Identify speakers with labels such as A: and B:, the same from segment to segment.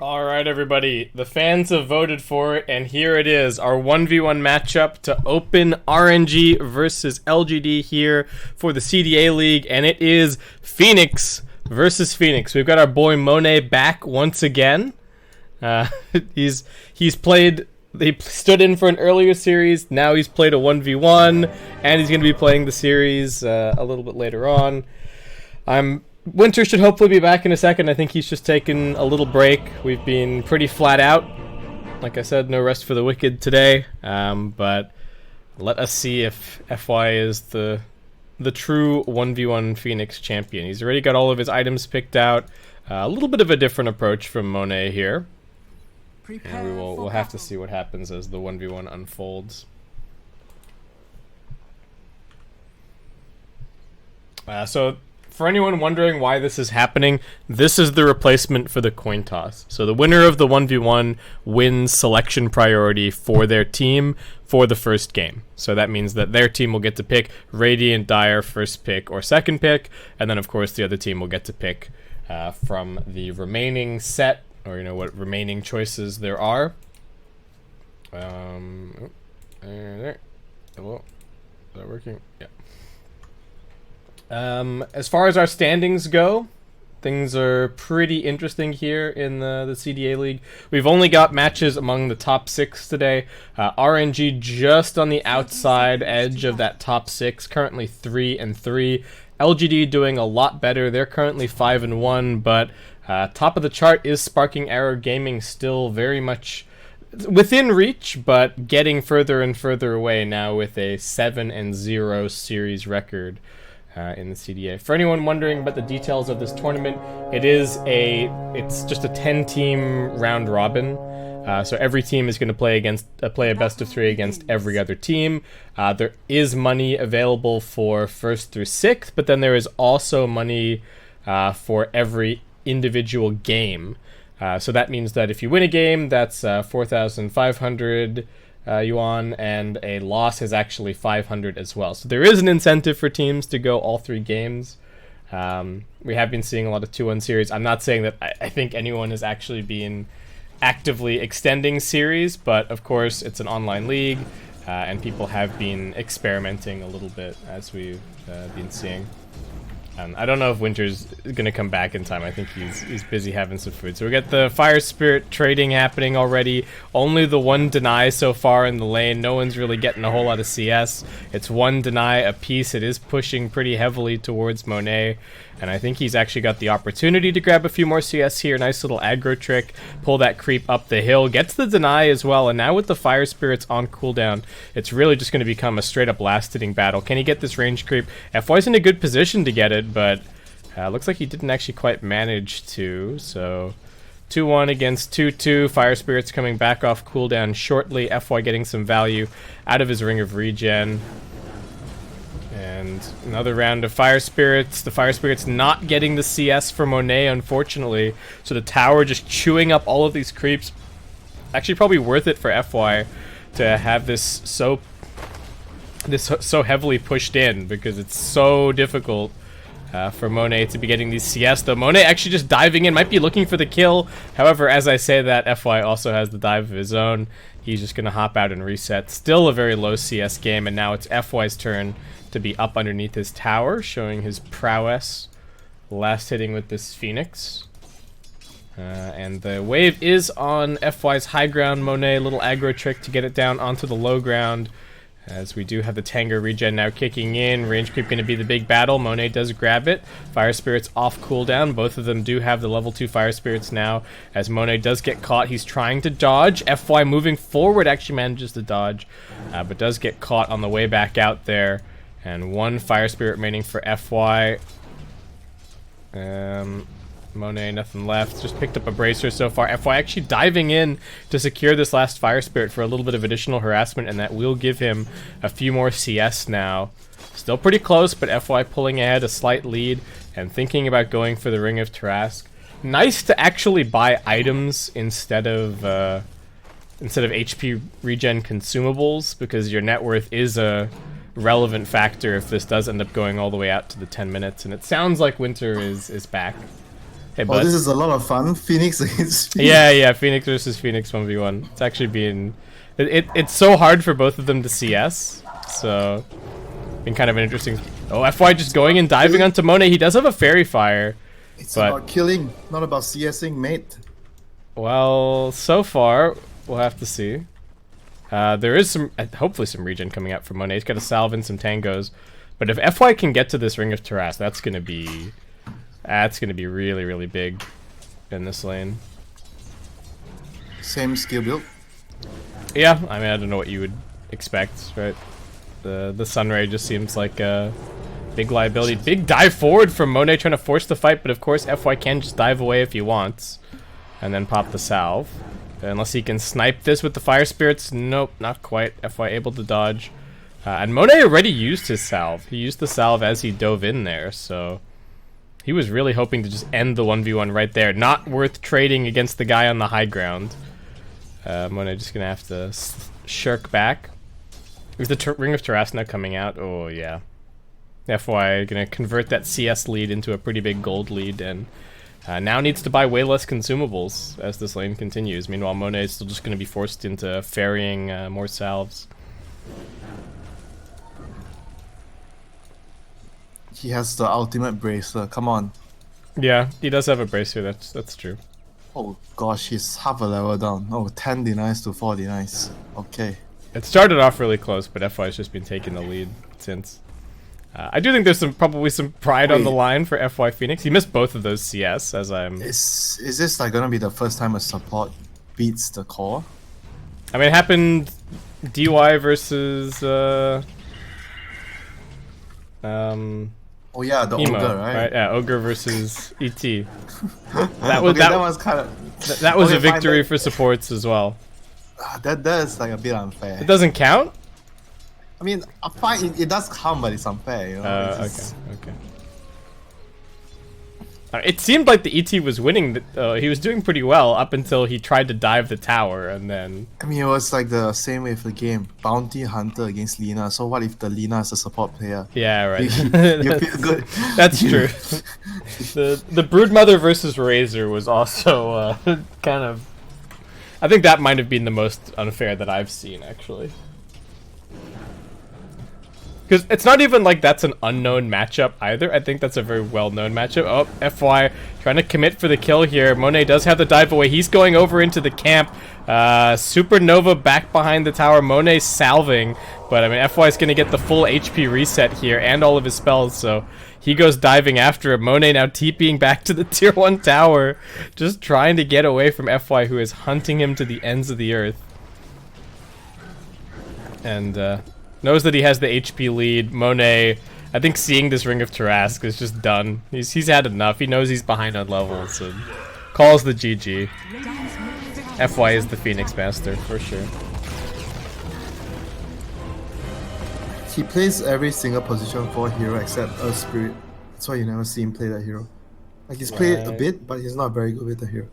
A: All right, everybody. The fans have voted for it, and here it is, our 1v1 matchup to open RNG versus LGD here for the CDA League, and it is Phoenix versus Phoenix. We've got our boy Monet back once again. He's played. He stood in for an earlier series. Now he's played a 1v1, and he's going to be playing the series a little bit later on. Winter should hopefully be back in a second. I think he's just taken a little break. We've been pretty flat out. Like I said, no rest for the wicked today. But let us see if FY is the true 1v1 Phoenix champion. He's already got all of his items picked out. A little bit of a different approach from Monet here. And we'll have to see what happens as the 1v1 unfolds. So for anyone wondering why this is happening, this is the replacement for the coin toss. So the winner of the 1v1 wins selection priority for their team for the first game. So that means that their team will get to pick Radiant, Dire, first pick or second pick, and then of course the other team will get to pick from the remaining set, or what remaining choices there are. There. Hello? Is that working? Yeah. As far as our standings go, things are pretty interesting here in the CDA League. We've only got matches among the top 6 today. RNG just on the outside edge of that top 6, currently 3-3. LGD doing a lot better. They're currently 5-1, but top of the chart is Sparking Arrow Gaming, still very much within reach, but getting further and further away now with a 7-0 series record in the CDA. For anyone wondering about the details of this tournament, it's just a 10-team round robin. So every team is going to play a best of 3 against every other team. There is money available for 1st through 6th, but then there is also money for every individual game. So that means that if you win a game, that's 4,500 yuan, and a loss is actually 500 as well. So there is an incentive for teams to go all 3 games. We have been seeing a lot of 2-1 series. I'm not saying that I think anyone is actually being actively extending series, but of course it's an online league, and people have been experimenting a little bit as we've been seeing. I don't know if Winter's gonna come back in time. I think he's busy having some food. So we got the Fire Spirit trading happening already. Only the one deny so far in the lane. No one's really getting a whole lot of CS. It's one deny a piece. It is pushing pretty heavily towards Monet, and I think he's actually got the opportunity to grab a few more CS here. Nice little aggro trick. Pull that creep up the hill. Gets the deny as well, and now with the Fire Spirits on cooldown, it's really just going to become a straight up last hitting battle. Can he get this range creep? FY's in a good position to get it, but looks like he didn't actually quite manage to. So 2-1 against 2-2. Fire Spirits coming back off cooldown shortly. FY getting some value out of his Ring of Regen. And another round of Fire Spirits. The Fire Spirits not getting the CS for Monet, unfortunately. So the tower just chewing up all of these creeps. Actually probably worth it for FY to have this so heavily pushed in, because it's so difficult for Monet to be getting these CS, though. Monet actually just diving in, might be looking for the kill. However, as I say that, FY also has the dive of his own. He's just going to hop out and reset. Still a very low CS game, and now it's FY's turn to be up underneath his tower, showing his prowess. Last hitting with this Phoenix. And the wave is on FY's high ground. Monet, little aggro trick to get it down onto the low ground, as we do have the Tango regen now kicking in. Range creep going to be the big battle. Monet does grab it. Fire Spirits off cooldown. Both of them do have the level 2 Fire Spirits now, as Monet does get caught. He's trying to dodge. FY moving forward actually manages to dodge, but does get caught on the way back out there. And one Fire Spirit remaining for FY. Monet, nothing left. Just picked up a bracer so far. FY actually diving in to secure this last Fire Spirit for a little bit of additional harassment, and that will give him a few more CS now. Still pretty close, but FY pulling ahead, a slight lead, and thinking about going for the Ring of Tarrasque. Nice to actually buy items instead of HP regen consumables, because your net worth is a relevant factor if this does end up going all the way out to the 10 minutes. And it sounds like Winter is back. Hey,
B: Oh,
A: bud.
B: this is a lot of fun. Phoenix against Phoenix.
A: Yeah, Phoenix versus Phoenix 1v1. It's actually been... It's so hard for both of them to CS, so... Been kind of an interesting... Oh, FY just going and diving onto Monet. He does have a Fairy Fire.
B: It's
A: but...
B: about killing, not about CSing, mate.
A: Well, so far, we'll have to see. There is some... hopefully some regen coming out from Monet. He's got a salve and some tangos. But if FY can get to this Ring of Terras, that's gonna be... That's gonna be really, really big in this lane.
B: Same skill build.
A: Yeah, I mean, I don't know what you would expect, right? The Sunray just seems like a big liability. Big dive forward from Monet trying to force the fight, but of course FY can just dive away if he wants. And then pop the salve. Unless he can snipe this with the Fire Spirits. Nope, not quite. FY able to dodge. And Monet already used his salve. He used the salve as he dove in there, so... He was really hoping to just end the 1v1 right there. Not worth trading against the guy on the high ground. Monet just gonna have to shirk back. Is the Ring of Terrasna coming out? Oh, yeah. FY gonna convert that CS lead into a pretty big gold lead, and now needs to buy way less consumables as this lane continues. Meanwhile, Monet is still just gonna be forced into ferrying more salves.
B: He has the ultimate bracer. Come on.
A: Yeah, he does have a bracer. That's true.
B: Oh gosh, he's half a level down. Oh, 10 denies to 4 denies. Okay.
A: It started off really close, but FY has just been taking the lead since. I do think there's probably some pride on the line for FY Phoenix. He missed both of those CS as I'm...
B: Is this like gonna be the first time a support beats the core?
A: I mean, it happened DY versus...
B: Oh yeah, the
A: Emo,
B: ogre, right?
A: Yeah, Ogre versus ET.
B: That was kind of...
A: That was a victory for supports as well.
B: That is like a bit unfair.
A: It doesn't count?
B: I mean, fine, it does count, but it's unfair, you know?
A: Okay. It seemed like the ET was winning. He was doing pretty well up until he tried to dive the tower, and then...
B: I mean, it was like the same way with the game. Bounty Hunter against Lina. So what if the Lina is a support player?
A: Yeah, right.
B: You feel good.
A: That's true. the Broodmother versus Razor was also kind of... I think that might have been the most unfair that I've seen, actually. Because it's not even like that's an unknown matchup either. I think that's a very well-known matchup. Oh, FY trying to commit for the kill here. Monet does have the dive away. He's going over into the camp. Supernova back behind the tower. Monet salving. But, I mean, FY is going to get the full HP reset here and all of his spells. So, he goes diving after it. Monet now TPing back to the tier 1 tower. Just trying to get away from FY, who is hunting him to the ends of the earth. And, knows that he has the HP lead. Monet, I think seeing this Ring of Tarrasque is just done. He's had enough. He knows he's behind on levels and calls the GG. FY is the Phoenix Master, for sure.
B: He plays every single position for hero except Earth Spirit. That's why you never see him play that hero. Like, he's played a bit, but he's not very good with the hero.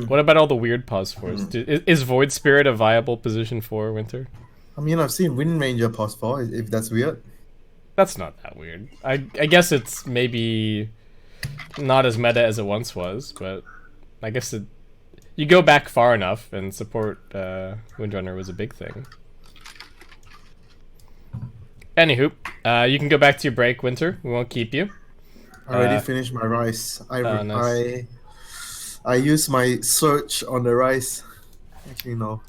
A: What about all the weird pause fours? Is Void Spirit a viable position for Winter?
B: I mean, I've seen Wind Ranger pause 4, if that's weird.
A: That's not that weird. I guess it's maybe not as meta as it once was, but I guess you go back far enough and support Windrunner was a big thing. Anywho, you can go back to your break, Winter. We won't keep you.
B: I already finished my rice. I used my search on the rice. Actually, no.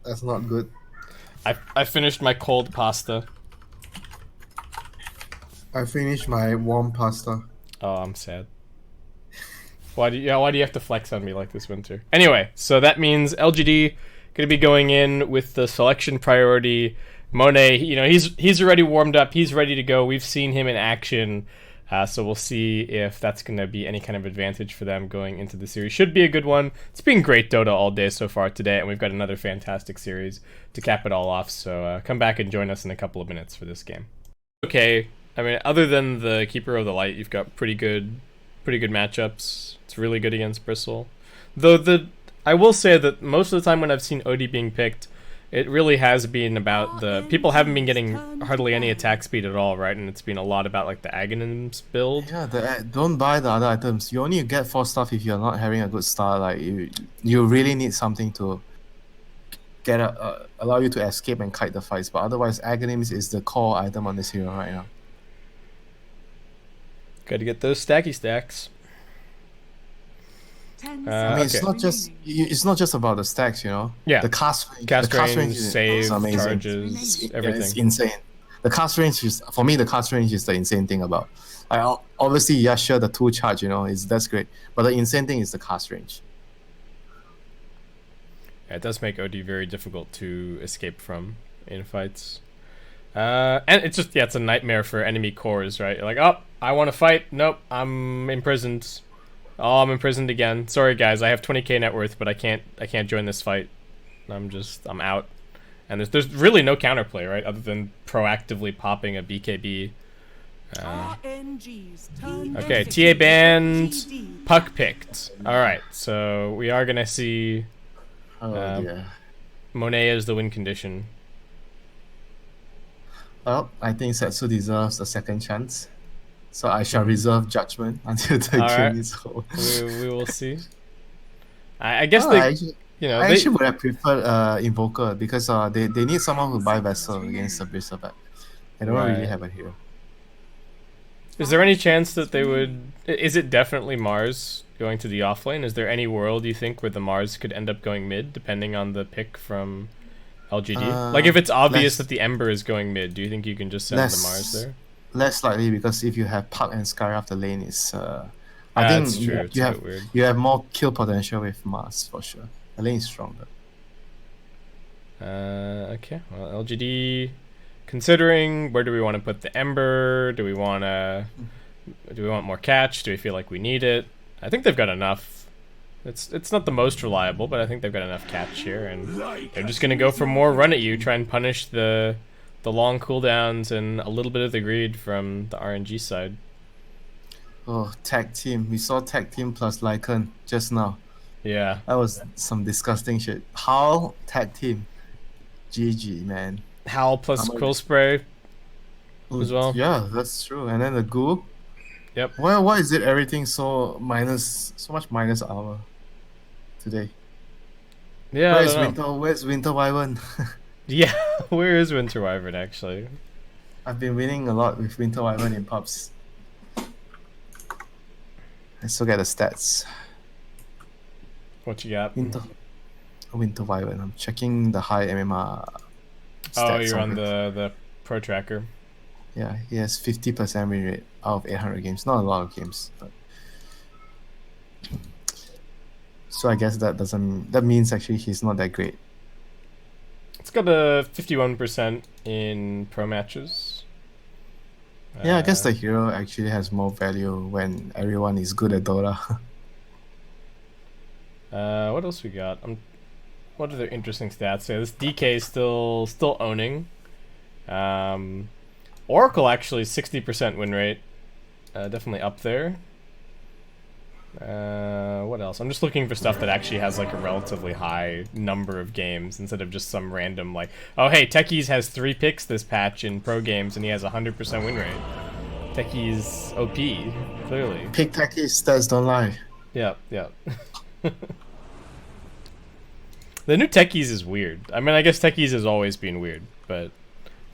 B: That's not good.
A: I finished my cold pasta.
B: I finished my warm pasta.
A: Oh, I'm sad. Why do you have to flex on me like this, Winter? Anyway, so that means LGD gonna be going in with the selection priority. Monet, you know, he's already warmed up. He's ready to go. We've seen him in action. So we'll see if that's going to be any kind of advantage for them going into the series. Should be a good one. It's been great Dota all day so far today, and we've got another fantastic series to cap it all off. So come back and join us in a couple of minutes for this game. Okay, I mean, other than the Keeper of the Light, you've got pretty good matchups. It's really good against Bristle. Though I will say that most of the time when I've seen Odie being picked, It really has been about the people haven't been getting hardly any attack speed at all, right? And it's been a lot about like the Aghanims build.
B: Yeah, don't buy the other items. You only get 4 stuff if you're not having a good start. Like you really need something to allow you to escape and kite the fights. But otherwise, Aghanims is the core item on this hero right now.
A: Got to get those stacky stacks.
B: I mean, it's not just about the stacks, you know.
A: Yeah.
B: The cast
A: range, save,
B: is amazing.
A: charges, everything.
B: Yeah, it's insane. The cast range is, for me, the cast range is the insane thing about. Obviously, yeah, sure, the 2 charge, you know, that's great. But the insane thing is the cast range.
A: Yeah, it does make OD very difficult to escape from in fights. And it's just, yeah, it's a nightmare for enemy cores, right? You're like, oh, I want to fight. Nope, I'm imprisoned. Oh, I'm imprisoned again. Sorry, guys, I have 20k net worth, but I can't join this fight. I'm out. And there's really no counterplay, right? Other than proactively popping a BKB. Okay, TA banned, Puck picked. Alright, so we are gonna see Monet as the win condition.
B: Well, I think Setsu deserves a second chance. So I shall reserve judgment until the game is over.
A: We will see. I guess
B: I actually would have preferred Invoker because they need someone who buy Vessel against the Bristleback. They don't really have a hero.
A: Is there any chance that they would... Is it definitely Mars going to the offlane? Is there any world you think where the Mars could end up going mid, depending on the pick from LGD? Like if it's obvious that the Ember is going mid, do you think you can just send the Mars there?
B: Less likely, because if you have Puck and Sky off the lane, it's I think
A: that's true.
B: you have more kill potential with Mars for sure. The lane is stronger.
A: Okay. Well, LGD, considering where do we want to put the Ember? Do we want more catch? Do we feel like we need it? I think they've got enough. It's not the most reliable, but I think they've got enough catch here, and they're just gonna go for more run at you, try and punish the long cooldowns and a little bit of the greed from the RNG side.
B: Oh, tag team. We saw tag team plus Lycan just now.
A: Yeah.
B: That was some disgusting shit. Howl, tag team. GG, man.
A: Howl plus Quill Spray as well.
B: Yeah, that's true. And then the Ghoul.
A: Yep.
B: Why is it everything so much minus armor today?
A: Yeah.
B: Where's Winter Wyvern?
A: Yeah, where is Winter Wyvern actually?
B: I've been winning a lot with Winter Wyvern in pubs. Let's look at the stats.
A: What you got?
B: Winter Wyvern. I'm checking the high MMR stats.
A: Oh, you're on the pro tracker.
B: Yeah, he has 50% win rate out of 800 games. Not a lot of games, but so I guess that means actually he's not that great.
A: It's got a 51% in pro matches.
B: Yeah, I guess the hero actually has more value when everyone is good at Dota.
A: What else we got? What are the interesting stats? Yeah, this DK is still owning. Oracle actually 60% win rate. Definitely up there. What else? I'm just looking for stuff that actually has like a relatively high number of games instead of just some random like, oh hey, Techies has 3 picks this patch in pro games and he has 100% win rate. Techies OP, clearly.
B: Pick Techies, stats don't lie.
A: Yeah. The new Techies is weird. I mean, I guess Techies has always been weird, but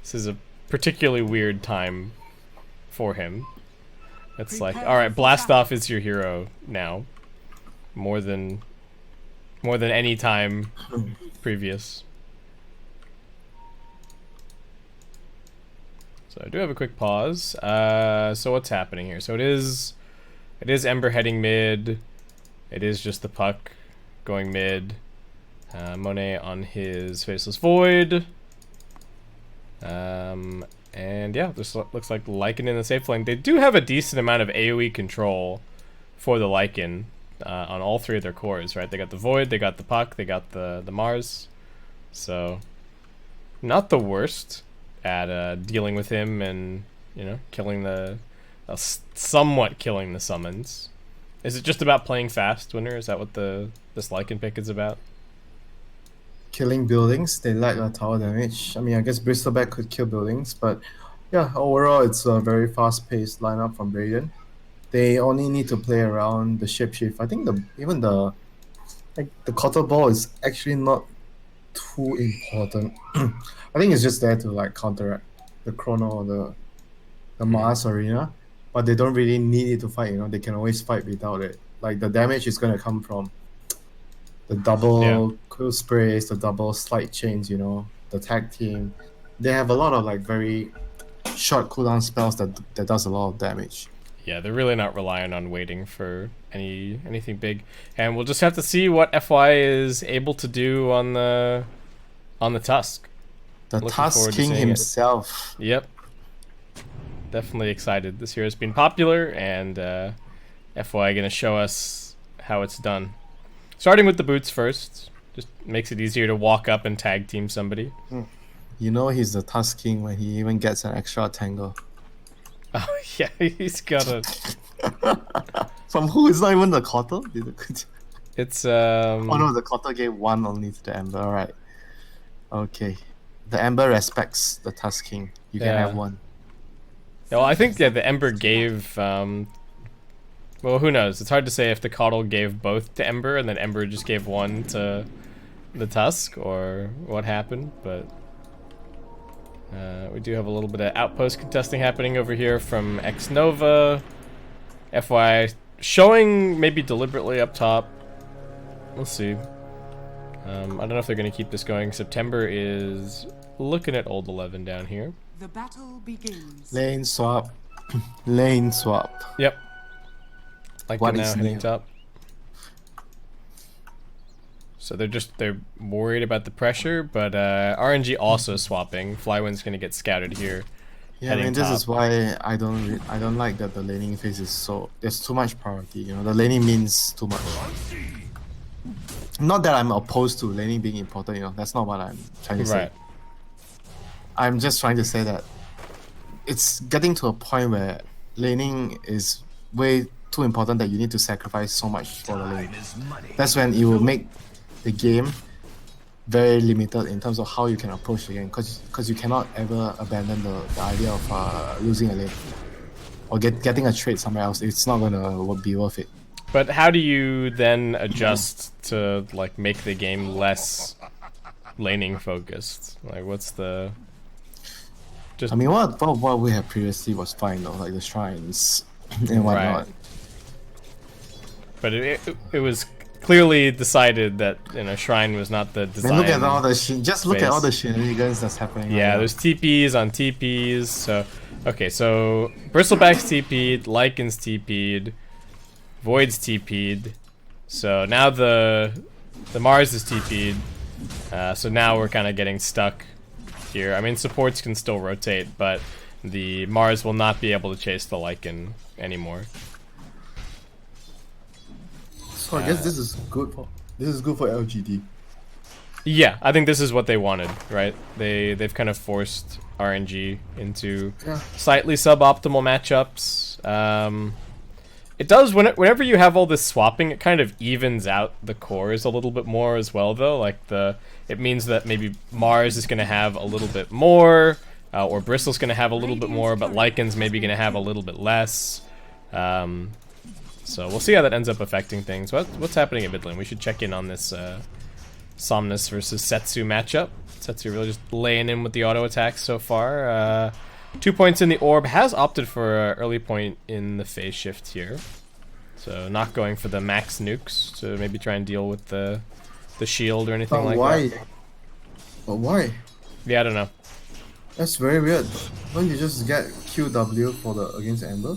A: this is a particularly weird time for him. It's like, all right, Blastoff is your hero now, more than any time previous. So I do have a quick pause. So what's happening here? So it is Ember heading mid. It is just the Puck going mid. Monet on his Faceless Void. And yeah, this looks like Lycan in the safe lane. They do have a decent amount of AoE control for the Lycan on all 3 of their cores, right? They got the Void, they got the Puck, they got the Mars. So, not the worst at dealing with him and, you know, killing somewhat killing the summons. Is it just about playing fast, Winner? Is that what this Lycan pick is about?
B: killing buildings. They lack a tower damage. I mean, I guess Bristleback could kill buildings, but yeah, overall it's a very fast-paced lineup from Radiant. They only need to play around the shapeshift. I think even the quarter ball is actually not too important. I think it's just there to like counteract the Chrono or the Mars Arena, but they don't really need it to fight. They can always fight without it. Like the damage is gonna come from the double quill sprays, the double slide chains. The tag team. They have a lot of like very short cooldown spells that does a lot of damage.
A: Yeah, they're really not relying on waiting for anything big, and we'll just have to see what FY is able to do on the Tusk.
B: The Tusk King himself.
A: Yep. Definitely excited. This hero's been popular, and FY gonna show us how it's done. Starting with the boots first, just makes it easier to walk up and tag team somebody.
B: He's the Tusk King when he even gets an extra tangle.
A: Oh yeah, he's got a.
B: From who? It's not even the Quarter?
A: It's
B: Oh no, the Quarter gave one only to the Ember. Alright. Okay. The Ember respects the Tusk King. You can have one.
A: Well, I think the Ember gave. Well, who knows? It's hard to say if the Coddle gave both to Ember and then Ember just gave one to the Tusk, or what happened, but. We do have a little bit of outpost contesting happening over here from X Nova. FY showing maybe deliberately up top. We'll see. I don't know if they're going to keep this going. September is looking at old 11 down here.
C: The battle begins.
B: Lane swap. Lane swap.
A: Yep. Like now hitting top. So they're worried about the pressure, but RNG also swapping. Flywind's gonna get scouted here.
B: Yeah, I mean this is why I don't like that the laning phase is there's too much priority. The laning means too much. Not that I'm opposed to laning being important. That's not what I'm trying to say.
A: Right.
B: I'm just trying to say that it's getting to a point where laning is way too important that you need to sacrifice so much for the lane. That's when it will make the game very limited in terms of how you can approach the game, because you cannot ever abandon the idea of losing a lane or getting a trade somewhere else. It's not gonna be worth it.
A: But how do you then adjust to like make the game less laning focused? Like what's the
B: I mean what we had previously was fine though, like the shrines and whatnot.
A: Right. But it was clearly decided that shrine was not the design.
B: Look at all the look at all the shenanigans that's happening.
A: Yeah, there's TPs on TPs. So okay, so Bristleback's TP'd, Lycan's TP'd, Void's TP'd. So now the Mars is TP'd. So now we're kind of getting stuck here. I mean, supports can still rotate, but the Mars will not be able to chase the Lycan anymore.
B: So I guess this is good for LGD.
A: Yeah, I think this is what they wanted, right? They've kind of forced RNG into slightly suboptimal matchups. It does whenever you have all this swapping, it kind of evens out the cores a little bit more as well, though. Like it means that maybe Mars is going to have a little bit more, or Bristle's going to have a little bit more, but Lycan's maybe going to have a little bit less. So we'll see how that ends up affecting things. What's happening at mid lane? We should check in on this Somnus versus Setsu matchup. Setsu really just laying in with the auto attacks so far. 2 points in the orb. Has opted for an early point in the phase shift here. So not going for the max nukes to maybe try and deal with the shield or anything like that.
B: But why?
A: Yeah, I don't know.
B: That's very weird. Don't you just get QW against Ember?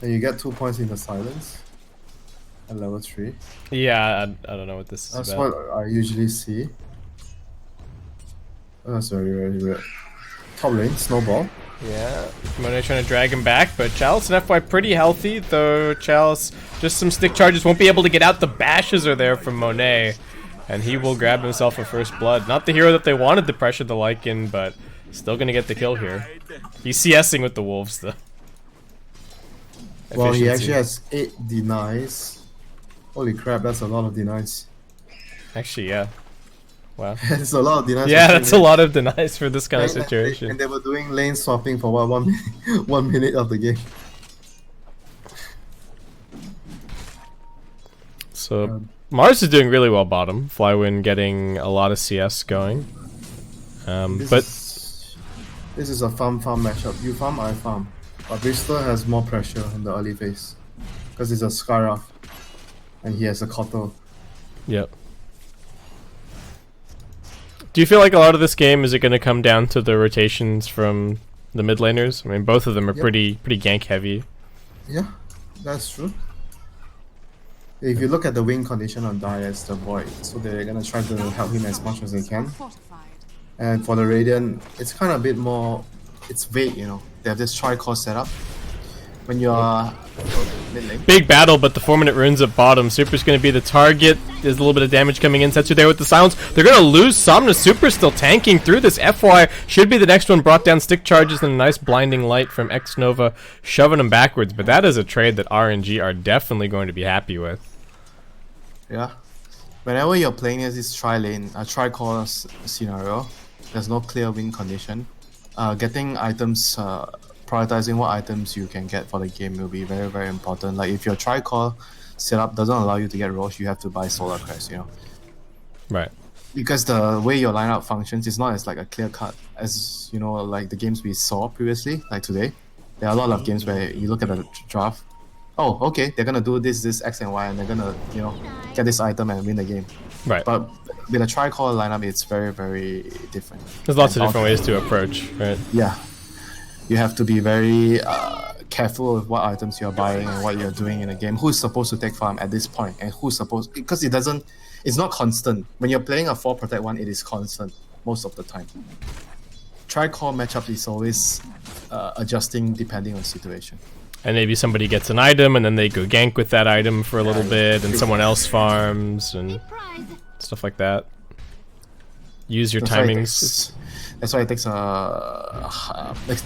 B: And you get 2 points in the silence at level 3.
A: Yeah, I don't know what this is
B: That's
A: about.
B: what I usually see. That's very, very weird. Top lane, snowball.
A: Yeah, Monet trying to drag him back, but Chalice and FY pretty healthy, though Chalice just some stick charges, won't be able to get out. The bashes are there from Monet, and he will grab himself a first blood. Not the hero that they wanted to pressure the Lycan, but still gonna get the kill here. He's CSing with the wolves, though.
B: Well, he actually has 8 denies. Holy crap, that's a lot of denies.
A: Actually, yeah. Wow.
B: It's a lot of denies.
A: Yeah,
B: for
A: that's a
B: 3 minutes.
A: lot of denies for this kind of
B: And
A: situation.
B: they were doing lane swapping for what, 1 minute, 1 minute of the game.
A: So Mars is doing really well bottom. Flywin getting a lot of CS going.
B: This is a farm matchup. You farm, I farm. But Bristol has more pressure in the early phase. Because it's a Scaraf. And he has a Koto.
A: Yep. Do you feel like a lot of this game is it going to come down to the rotations from the mid laners? I mean, both of them are pretty gank heavy.
B: Yeah, that's true. If you look at the win condition on Dai as the Void, so they're gonna try to help him as much as they can. And for the Radiant, it's kind of a bit more, it's vague, you know. They have this tri-core setup. When you are mid lane.
A: Big battle, but the 4-minute runes at bottom. Super's going to be the target. There's a little bit of damage coming in. Setsu there with the silence. They're going to lose Somnus. Super's still tanking through this. FY should be the next one. Brought down stick charges and a nice blinding light from X Nova, shoving him backwards. But that is a trade that RNG are definitely going to be happy with.
B: Yeah. Whenever you're playing as this tri-lane, a tri-core scenario, there's no clear win condition. Getting items, prioritizing what items you can get for the game will be very, very important. Like if your tri-core setup doesn't allow you to get Roche, you have to buy Solar Crest, you know.
A: Right.
B: Because the way your lineup functions is not as like a clear cut as, you know, like the games we saw previously, like today. There are a lot of games where you look at the draft. Oh, okay, they're gonna do this, X and Y, and they're gonna, you know, get this item and win the game.
A: Right.
B: But with a tri-core lineup, it's very, very different.
A: There's lots of different ways to approach, right?
B: Yeah. You have to be very careful with what items you're buying and what you're doing in a game. Who's supposed to take farm at this point, and who's supposed, because it's not constant. When you're playing a 4 protect 1, it is constant most of the time. Tri-core matchup is always adjusting depending on situation.
A: And maybe somebody gets an item and then they go gank with that item for a little bit and someone else farms and stuff like that. Use your timings.
B: That's why it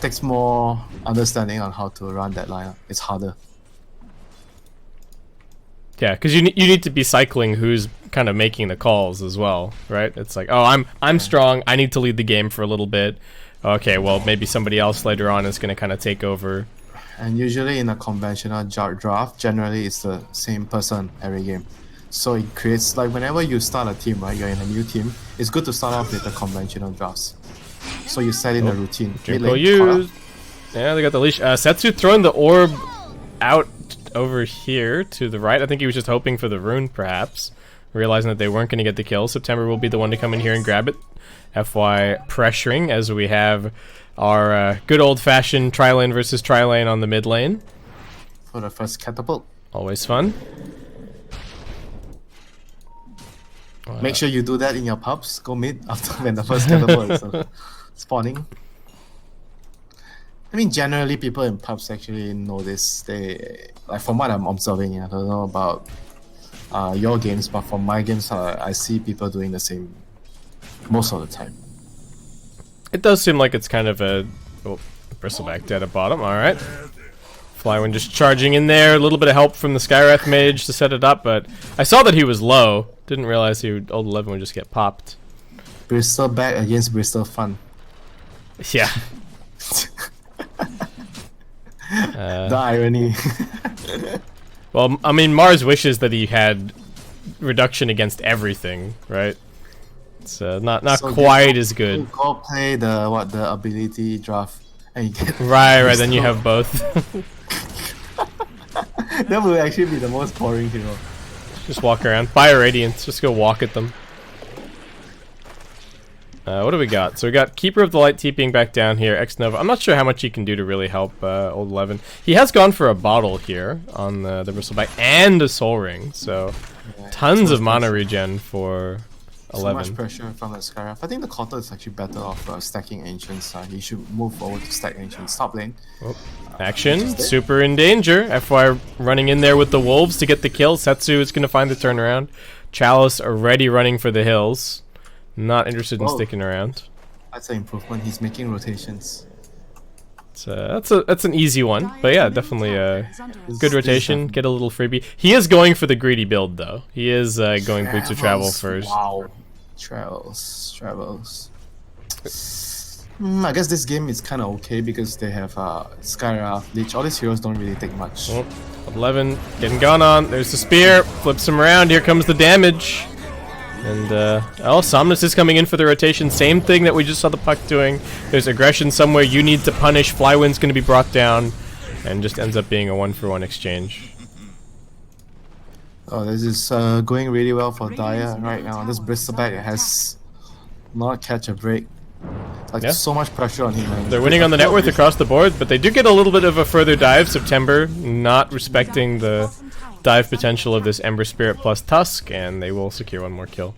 B: takes more understanding on how to run that lineup. It's harder.
A: Yeah, because you need to be cycling who's kind of making the calls as well, right? It's like, oh, I'm strong. I need to lead the game for a little bit. Okay, well, maybe somebody else later on is going to kind of take over.
B: And usually in a conventional draft, generally it's the same person every game. So it creates, like whenever you start a team, right, you're in a new team, it's good to start off with the conventional drafts. So you set in a routine.
A: Triple use. Yeah, they got the leash. Setsu throwing the orb out over here to the right. I think he was just hoping for the rune, perhaps. Realizing that they weren't going to get the kill. September will be the one to come in here and grab it. FY pressuring as we have our good old-fashioned tri-lane versus tri-lane on the mid lane.
B: For the first catapult.
A: Always fun.
B: Make sure you do that in your pubs. Go mid after when the first catapult is spawning. I mean, generally people in pubs actually know this. They, like from what I'm observing, I don't know about your games, but from my games, I see people doing the same most of the time.
A: It does seem like it's kind of a... Oh, Bristleback dead at bottom, alright. Flywin just charging in there, a little bit of help from the Skywrath Mage to set it up, but I saw that he was low. Didn't realize old 11 would just get popped.
B: Bristol back against Bristol fun.
A: Yeah.
B: The irony.
A: Well, I mean, Mars wishes that he had reduction against everything, right? It's not so quite as good.
B: Go play the ability draft and you get
A: right. Then you have both.
B: That would actually be the most boring hero.
A: Just walk around. Buy a Radiance. Just go walk at them. What do we got? So we got Keeper of the Light TPing back down here. X Nova. I'm not sure how much he can do to really help old 11. He has gone for a bottle here on the Bristleback and a Soul Ring. So yeah, tons of mana regen for 11.
B: So much pressure from the Skyrath. I think the Cotter is actually better off stacking Ancients. He should move forward to stack Ancients. Top lane.
A: Oh. Action. Super in danger. FY running in there with the Wolves to get the kill. Setsu is going to find the turnaround. Chalice already running for the hills. Not interested in sticking around.
B: That's an improvement. He's making rotations.
A: That's an easy one, but yeah, definitely a good rotation. Get a little freebie. He is going for the greedy build though. He is going Boots of Travel first.
B: Wow. Travels. I guess this game is kind of okay because they have Skyraft, Lich. All these heroes don't really take much.
A: Oh, 11 getting gone on. There's the spear. Flips him around. Here comes the damage. And, Somnus is coming in for the rotation. Same thing that we just saw the puck doing. There's aggression somewhere you need to punish. Flywind's going to be brought down. And just ends up being a 1-for-1 exchange.
B: Oh, this is going really well for Daya right now. This Bristleback has not catch a break. Like,
A: Yeah.
B: so much pressure on him. Man.
A: They're winning on the net worth across the board, but they do get a little bit of a further dive. September, not respecting the dive potential of this Ember Spirit plus Tusk, and they will secure one more kill.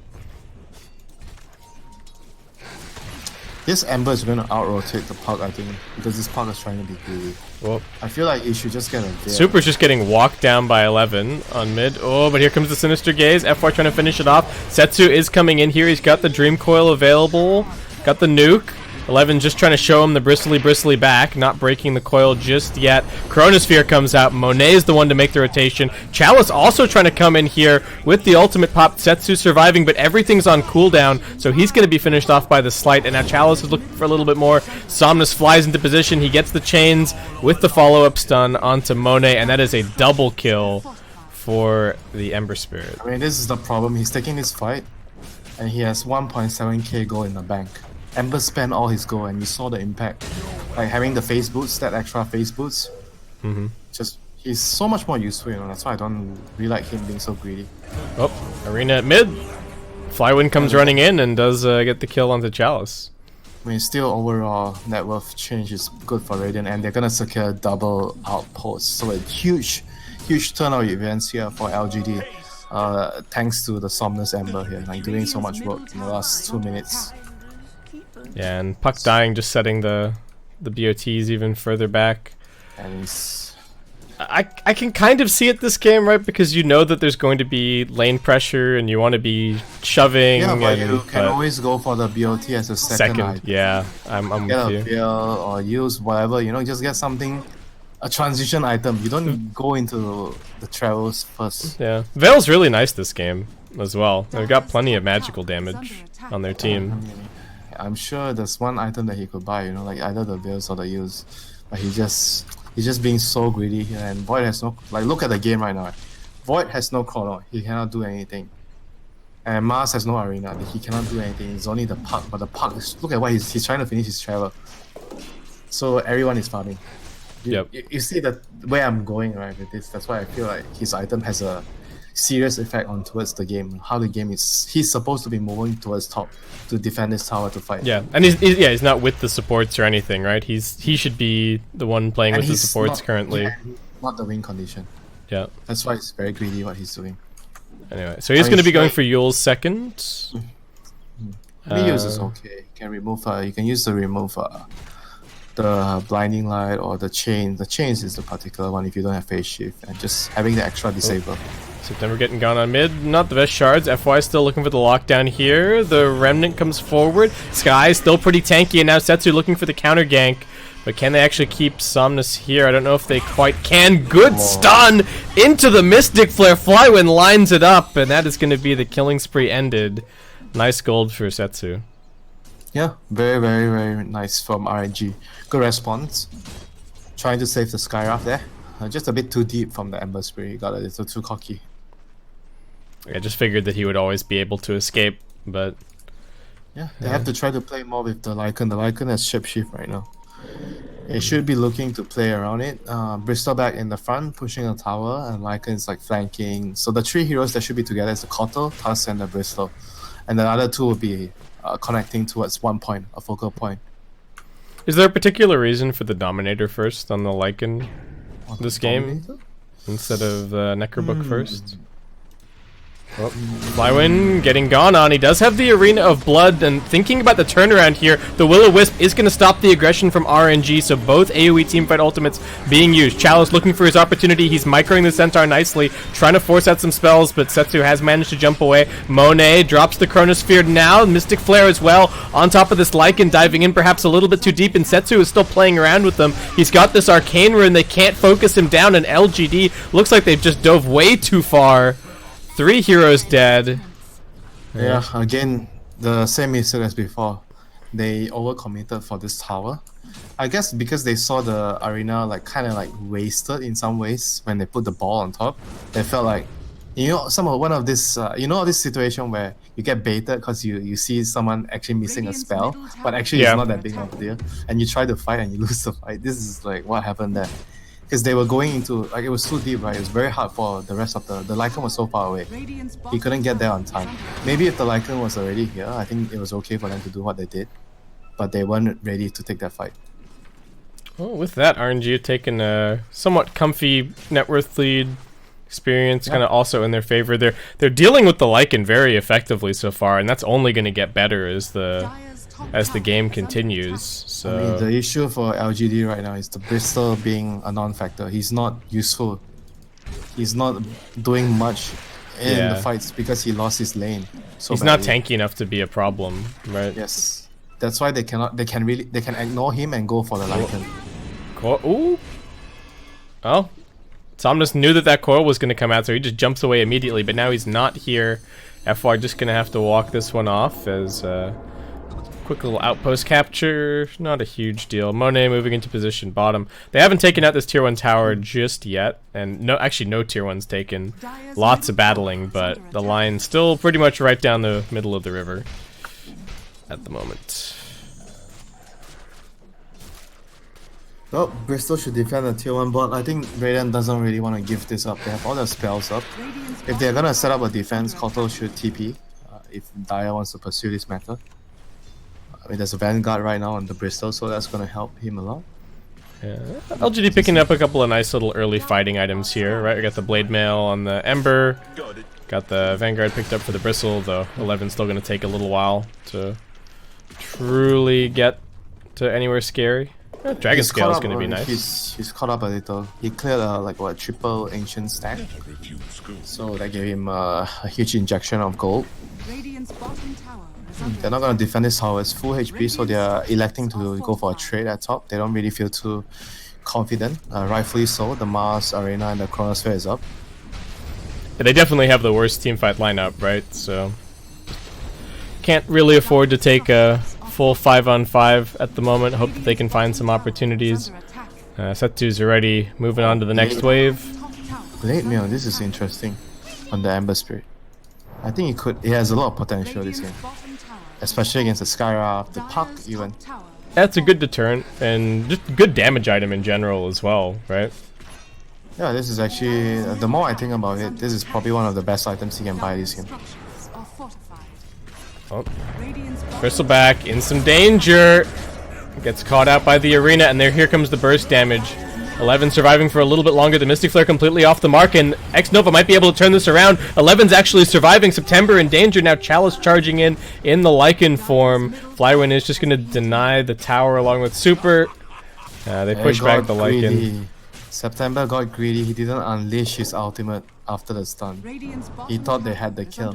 B: This Ember is going to out-rotate the puck, I think, because this puck is trying to be greedy.
A: Well,
B: I feel like he should just get a veil.
A: Super's just getting walked down by 11 on mid. Oh, but here comes the Sinister Gaze. FY trying to finish it off. Setsu is coming in here. He's got the Dream Coil available. Got the nuke. 11 just trying to show him the bristly back, not breaking the coil just yet. Chronosphere comes out. Monet is the one to make the rotation. Chalice also trying to come in here with the ultimate pop. Setsu surviving, but everything's on cooldown, so he's going to be finished off by the Slight. And now Chalice is looking for a little bit more. Somnus flies into position. He gets the chains with the follow-up stun onto Monet, and that is a double kill for the Ember Spirit.
B: I mean, this is the problem. He's taking this fight, and he has 1.7k gold in the bank. Ember spent all his gold, and you saw the impact. Like having the face boots, that extra face boots. Just, he's so much more useful, you know. That's why I don't really like him being so greedy.
A: Oh, Arena at mid. Flywind comes running in and does get the kill onto Chalice.
B: I mean, still overall net worth change is good for Radiant, and they're gonna secure double outposts. So a huge turnout events here for LGD. Thanks to the Somnus Ember here, like doing so much work in the last 2 minutes.
A: Yeah, and Puck dying, just setting the BOTs even further back.
B: And he's...
A: I can kind of see it this game, right? Because you know that there's going to be lane pressure and you want to be shoving.
B: Yeah, but
A: and,
B: you can always go for the BOT as a second item.
A: Yeah, I'm
B: Get
A: with
B: a
A: you.
B: veil or use whatever, you know, just get something, a transition item. You don't go into the travels first.
A: Yeah, Veil's really nice this game as well. They've got plenty of magical damage on their team.
B: I'm sure there's one item that he could buy, you know, like either the veils or the use. But he's just being so greedy here, and Void has no, like, look at the game right now. Void has no chrono, he cannot do anything. And Mars has no arena, he cannot do anything. It's only the puck, but the puck is, look at what he's trying to finish his travel. So everyone is farming. You see that where I'm going right with this. That's why I feel like his item has a serious effect on towards the game. How the game is, he's supposed to be moving towards top to defend his tower to fight.
A: Yeah, and he's not with the supports or anything, right? He should be the one playing
B: And
A: with the
B: he's
A: supports
B: not,
A: currently.
B: yeah, not the win condition.
A: Yeah.
B: That's why it's very greedy what he's doing.
A: Anyway, so he's going to be going for Yule's second.
B: Reuse is okay. You can remove. You can use the remove the blinding light or the chain. The chains is the particular one if you don't have phase shift, and just having the extra disable.
A: September getting gone on mid. Not the best shards. FY still looking for the lockdown here. The Remnant comes forward. Sky still pretty tanky, and now Setsu looking for the counter gank. But can they actually keep Somnus here? I don't know if they quite can. Good stun into the Mystic Flare. Flywind lines it up, and that is going to be the killing spree ended. Nice gold for Setsu.
B: Yeah, very, very, very nice from RNG. Good response. Trying to save the Skyraft there. Just a bit too deep from the Ember Spirit. Got a little too cocky.
A: I just figured that he would always be able to escape, but...
B: Yeah, they have to try to play more with the Lycan. The Lycan has shapeshift right now. They should be looking to play around it. Bristleback in the front, pushing a tower, and Lycan is like flanking. So the three heroes that should be together is the Kotal, Tusk, and the Bristol. And the other two will be connecting towards one point, a focal point.
A: Is there a particular reason for the Dominator first on the Lycan this game? Instead of Necrobook first? Oh, Flywind getting gone on. He does have the Arena of Blood, and thinking about the turnaround here, the Will-O-Wisp is going to stop the aggression from RNG, so both AoE teamfight ultimates being used. Chalice looking for his opportunity. He's microing the Centaur nicely, trying to force out some spells, but Setsu has managed to jump away. Monet drops the Chronosphere now. Mystic Flare as well on top of this Lycan, diving in perhaps a little bit too deep, and Setsu is still playing around with them. He's got this Arcane Rune. They can't focus him down, and LGD looks like they've just dove way too far. 3 heroes dead.
B: Yeah, again, the same mistake as before. They overcommitted for this tower. I guess because they saw the arena like kind of like wasted in some ways when they put the ball on top. They felt like, one of this, this situation where you get baited because you see someone actually missing a spell, but actually
A: Yeah.
B: it's not that big of a deal, and you try to fight and you lose the fight. This is like what happened there. Because they were going into, like, it was too deep, right? It was very hard for the rest of the Lycan was so far away. He couldn't get there on time. Maybe if the Lycan was already here, I think it was okay for them to do what they did. But they weren't ready to take that fight.
A: Well, with that, RNG have taken a somewhat comfy net worth lead. Experience kind of also in their favor. They're dealing with the Lycan very effectively so far, and that's only going to get better as the game continues. So
B: I mean, the issue for LGD right now is the Bristol being a non-factor. He's not useful. He's not doing much in the fights because he lost his lane. So
A: he's not tanky enough to be a problem, right?
B: Yes, that's why they can ignore him and go for the Lycan.
A: Ooh. Oh. Somnus knew that coil was going to come out, so he just jumps away immediately, but now he's not here. FY just going to have to walk this one off as quick little outpost capture. Not a huge deal. Monet moving into position bottom. They haven't taken out this tier 1 tower just yet, and no tier 1's taken. Lots of battling, but the line's still pretty much right down the middle of the river at the moment.
B: Well, Bristol should defend the tier 1 bot. I think Radiant doesn't really want to give this up. They have all their spells up. If they're gonna set up a defense, Kotal should TP if Daya wants to pursue this matter. I mean, there's a Vanguard right now on the Bristol, so that's gonna help him a lot.
A: Yeah. LGD picking up a couple of nice little early fighting items here, right? We got the Blade Mail on the Ember. Got the Vanguard picked up for the Bristle, though 11's still going to take a little while to truly get to anywhere scary. Dragon Scale is going to be nice.
B: He's caught up a little. He cleared a triple ancient stack, so that gave him a huge injection of gold. They're not going to defend this tower. It's full HP, so they're electing to go for a trade at top. They don't really feel too confident. Rightfully so. The Mars Arena and the Chronosphere is up.
A: Yeah, they definitely have the worst teamfight lineup, right? So can't really afford to take a full 5-on-5 at the moment. Hope that they can find some opportunities. Setu's already moving on to the next wave.
B: Blade Mail, this is interesting on the Ember Spirit. I think it has a lot of potential this game. Especially against the Skyraft, the Puck even.
A: That's a good deterrent and just a good damage item in general as well, right?
B: Yeah, this is actually, the more I think about it, this is probably one of the best items you can buy this game.
A: Oh. Bristleback in some danger. Gets caught out by the arena, and here comes the burst damage. 11 surviving for a little bit longer. The Mystic Flare completely off the mark, and X-Nova might be able to turn this around. 11's actually surviving. September in danger. Now Chalice charging in the Lycan form. Flywind is just going to deny the tower along with Super. They push back the Lycan.
B: September got greedy. He didn't unleash his ultimate after the stun. He thought they had the kill.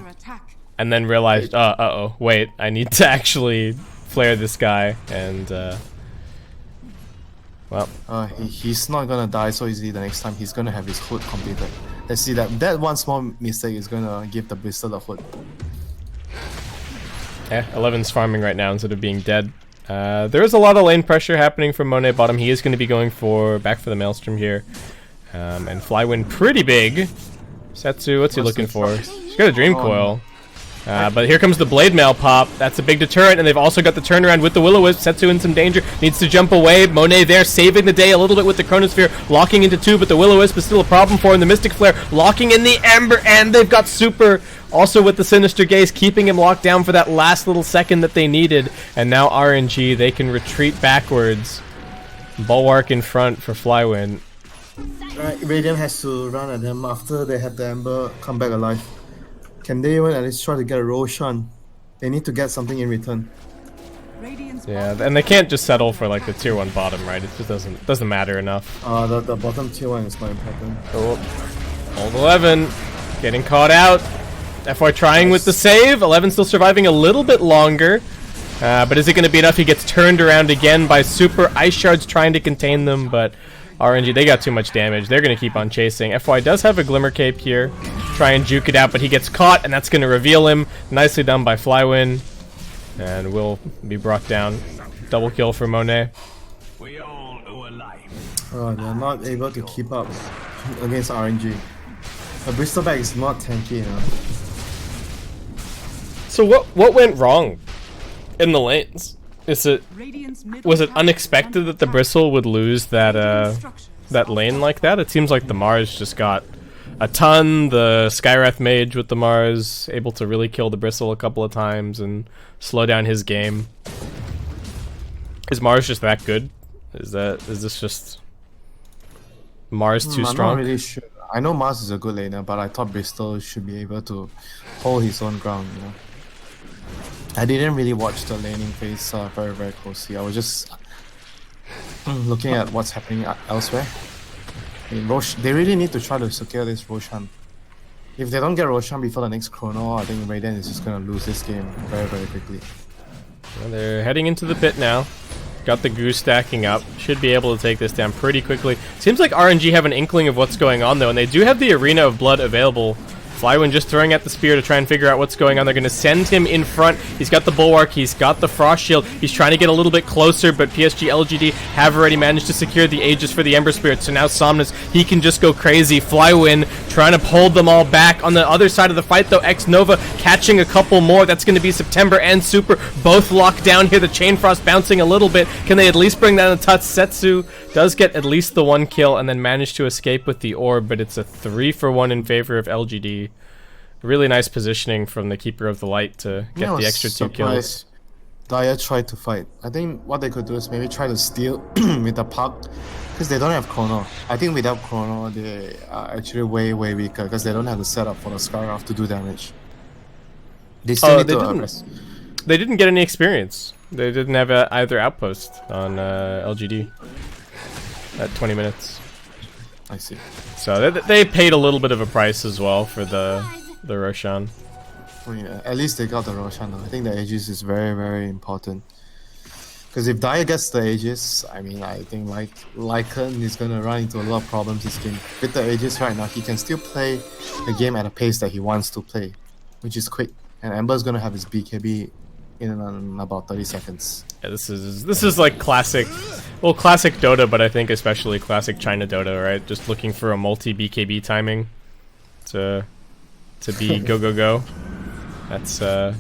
A: And then realized, uh-oh, wait, I need to actually flare this guy, and, well.
B: He's not gonna die so easily the next time. He's gonna have his hood completed. Let's see that one small mistake is gonna give the Bristol the hood.
A: Yeah, 11's farming right now instead of being dead. There is a lot of lane pressure happening from Monet bottom. He is going to be going back for the Maelstrom here. And Flywind pretty big. Setsu, what's he looking for? He's got a Dream Coil. But here comes the Blade Mail pop. That's a big deterrent, and they've also got the turnaround with the Will-O-Wisp. Setsu in some danger, needs to jump away. Monet there, saving the day a little bit with the Chronosphere, locking into 2, but the Will-O-Wisp is still a problem for him. The Mystic Flare locking in the Ember, and they've got Super also with the Sinister Gaze, keeping him locked down for that last little second that they needed. And now RNG, they can retreat backwards. Bulwark in front for Flywind.
B: Right, Radiant has to run at them after they had the Ember come back alive. Can they even at least try to get a Roshan? They need to get something in return.
A: Yeah, and they can't just settle for like the tier 1 bottom, right? It just doesn't matter enough.
B: The bottom tier 1 is more important.
A: Oh, old 11 getting caught out. FY trying with the save. 11 still surviving a little bit longer. But is it going to be enough? He gets turned around again by Super. Ice Shards trying to contain them, but RNG, they got too much damage. They're going to keep on chasing. FY does have a Glimmer Cape here. Try and juke it out, but he gets caught, and that's going to reveal him. Nicely done by Flywind. And will be brought down. Double kill for Monet.
B: Oh, they're not able to keep up against RNG. But Bristleback is not tanky, you know.
A: So what went wrong in the lanes? Was it unexpected that the Bristle would lose that that lane like that? It seems like the Mars just got a ton. The Skywrath Mage with the Mars able to really kill the Bristle a couple of times and slow down his game. Is Mars just that good? Is this just Mars too strong?
B: I'm not really sure. I know Mars is a good laner, but I thought Bristol should be able to hold his own ground, you know. I didn't really watch the laning phase very, very closely. I was just looking at what's happening elsewhere. I mean, they really need to try to secure this Roshan. If they don't get Roshan before the next Chrono, I think Raiden is just going to lose this game very, very quickly.
A: Well, they're heading into the pit now. Got the Goose stacking up. Should be able to take this down pretty quickly. Seems like RNG have an inkling of what's going on, though, and they do have the Arena of Blood available. Flywind just throwing at the spear to try and figure out what's going on. They're going to send him in front. He's got the Bulwark. He's got the Frost Shield. He's trying to get a little bit closer, but PSG.LGD have already managed to secure the Aegis for the Ember Spirit. So now Somnus, he can just go crazy. Flywind trying to hold them all back. On the other side of the fight, though, X-Nova catching a couple more. That's going to be September and Super. Both locked down here. The Chain Frost bouncing a little bit. Can they at least bring down a touch? Setsu does get at least the one kill and then manage to escape with the orb, but it's a 3-for-1 in favor of LGD. Really nice positioning from the Keeper of the Light to get the extra 2 kills.
B: Daya tried to fight. I think what they could do is maybe try to steal with the puck, because they don't have Chrono. I think without Chrono, they are actually way, way weaker, because they don't have the setup for the Scaraf to do damage. They still need to
A: They didn't get any experience. They didn't have either outpost on LGD at 20 minutes.
B: I see.
A: So they paid a little bit of a price as well for the Roshan.
B: Oh, yeah. At least they got the Roshan. I think the Aegis is very, very important. Because if Daya gets the Aegis, I mean, I think Lycan is going to run into a lot of problems this game. With the Aegis right now, he can still play the game at a pace that he wants to play, which is quick. And Ember's going to have his BKB in about 30 seconds.
A: Yeah, this is like classic Dota, but I think especially classic China Dota, right? Just looking for a multi-BKB timing to be go. That's it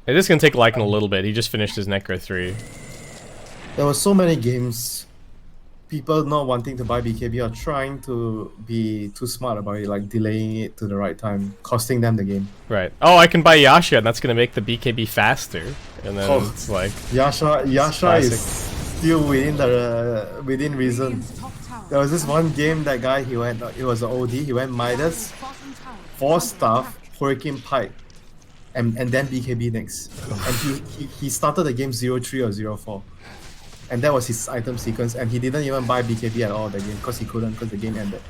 A: is gonna take Lycan a little bit. He just finished his Necro 3.
B: There were so many games, people not wanting to buy BKB or trying to be too smart about it, like delaying it to the right time, costing them the game.
A: Right. Oh, I can buy Yasha, and that's gonna make the BKB faster. And then it's like
B: Yasha is still within reason. There was this one game, that guy, he went, it was an OD, he went Midas, 4 staff, Hurricane Pike, and then BKB next. And he started the game 0-3 or 0-4. And that was his item sequence, and he didn't even buy BKB at all the game, because he couldn't, because the game ended.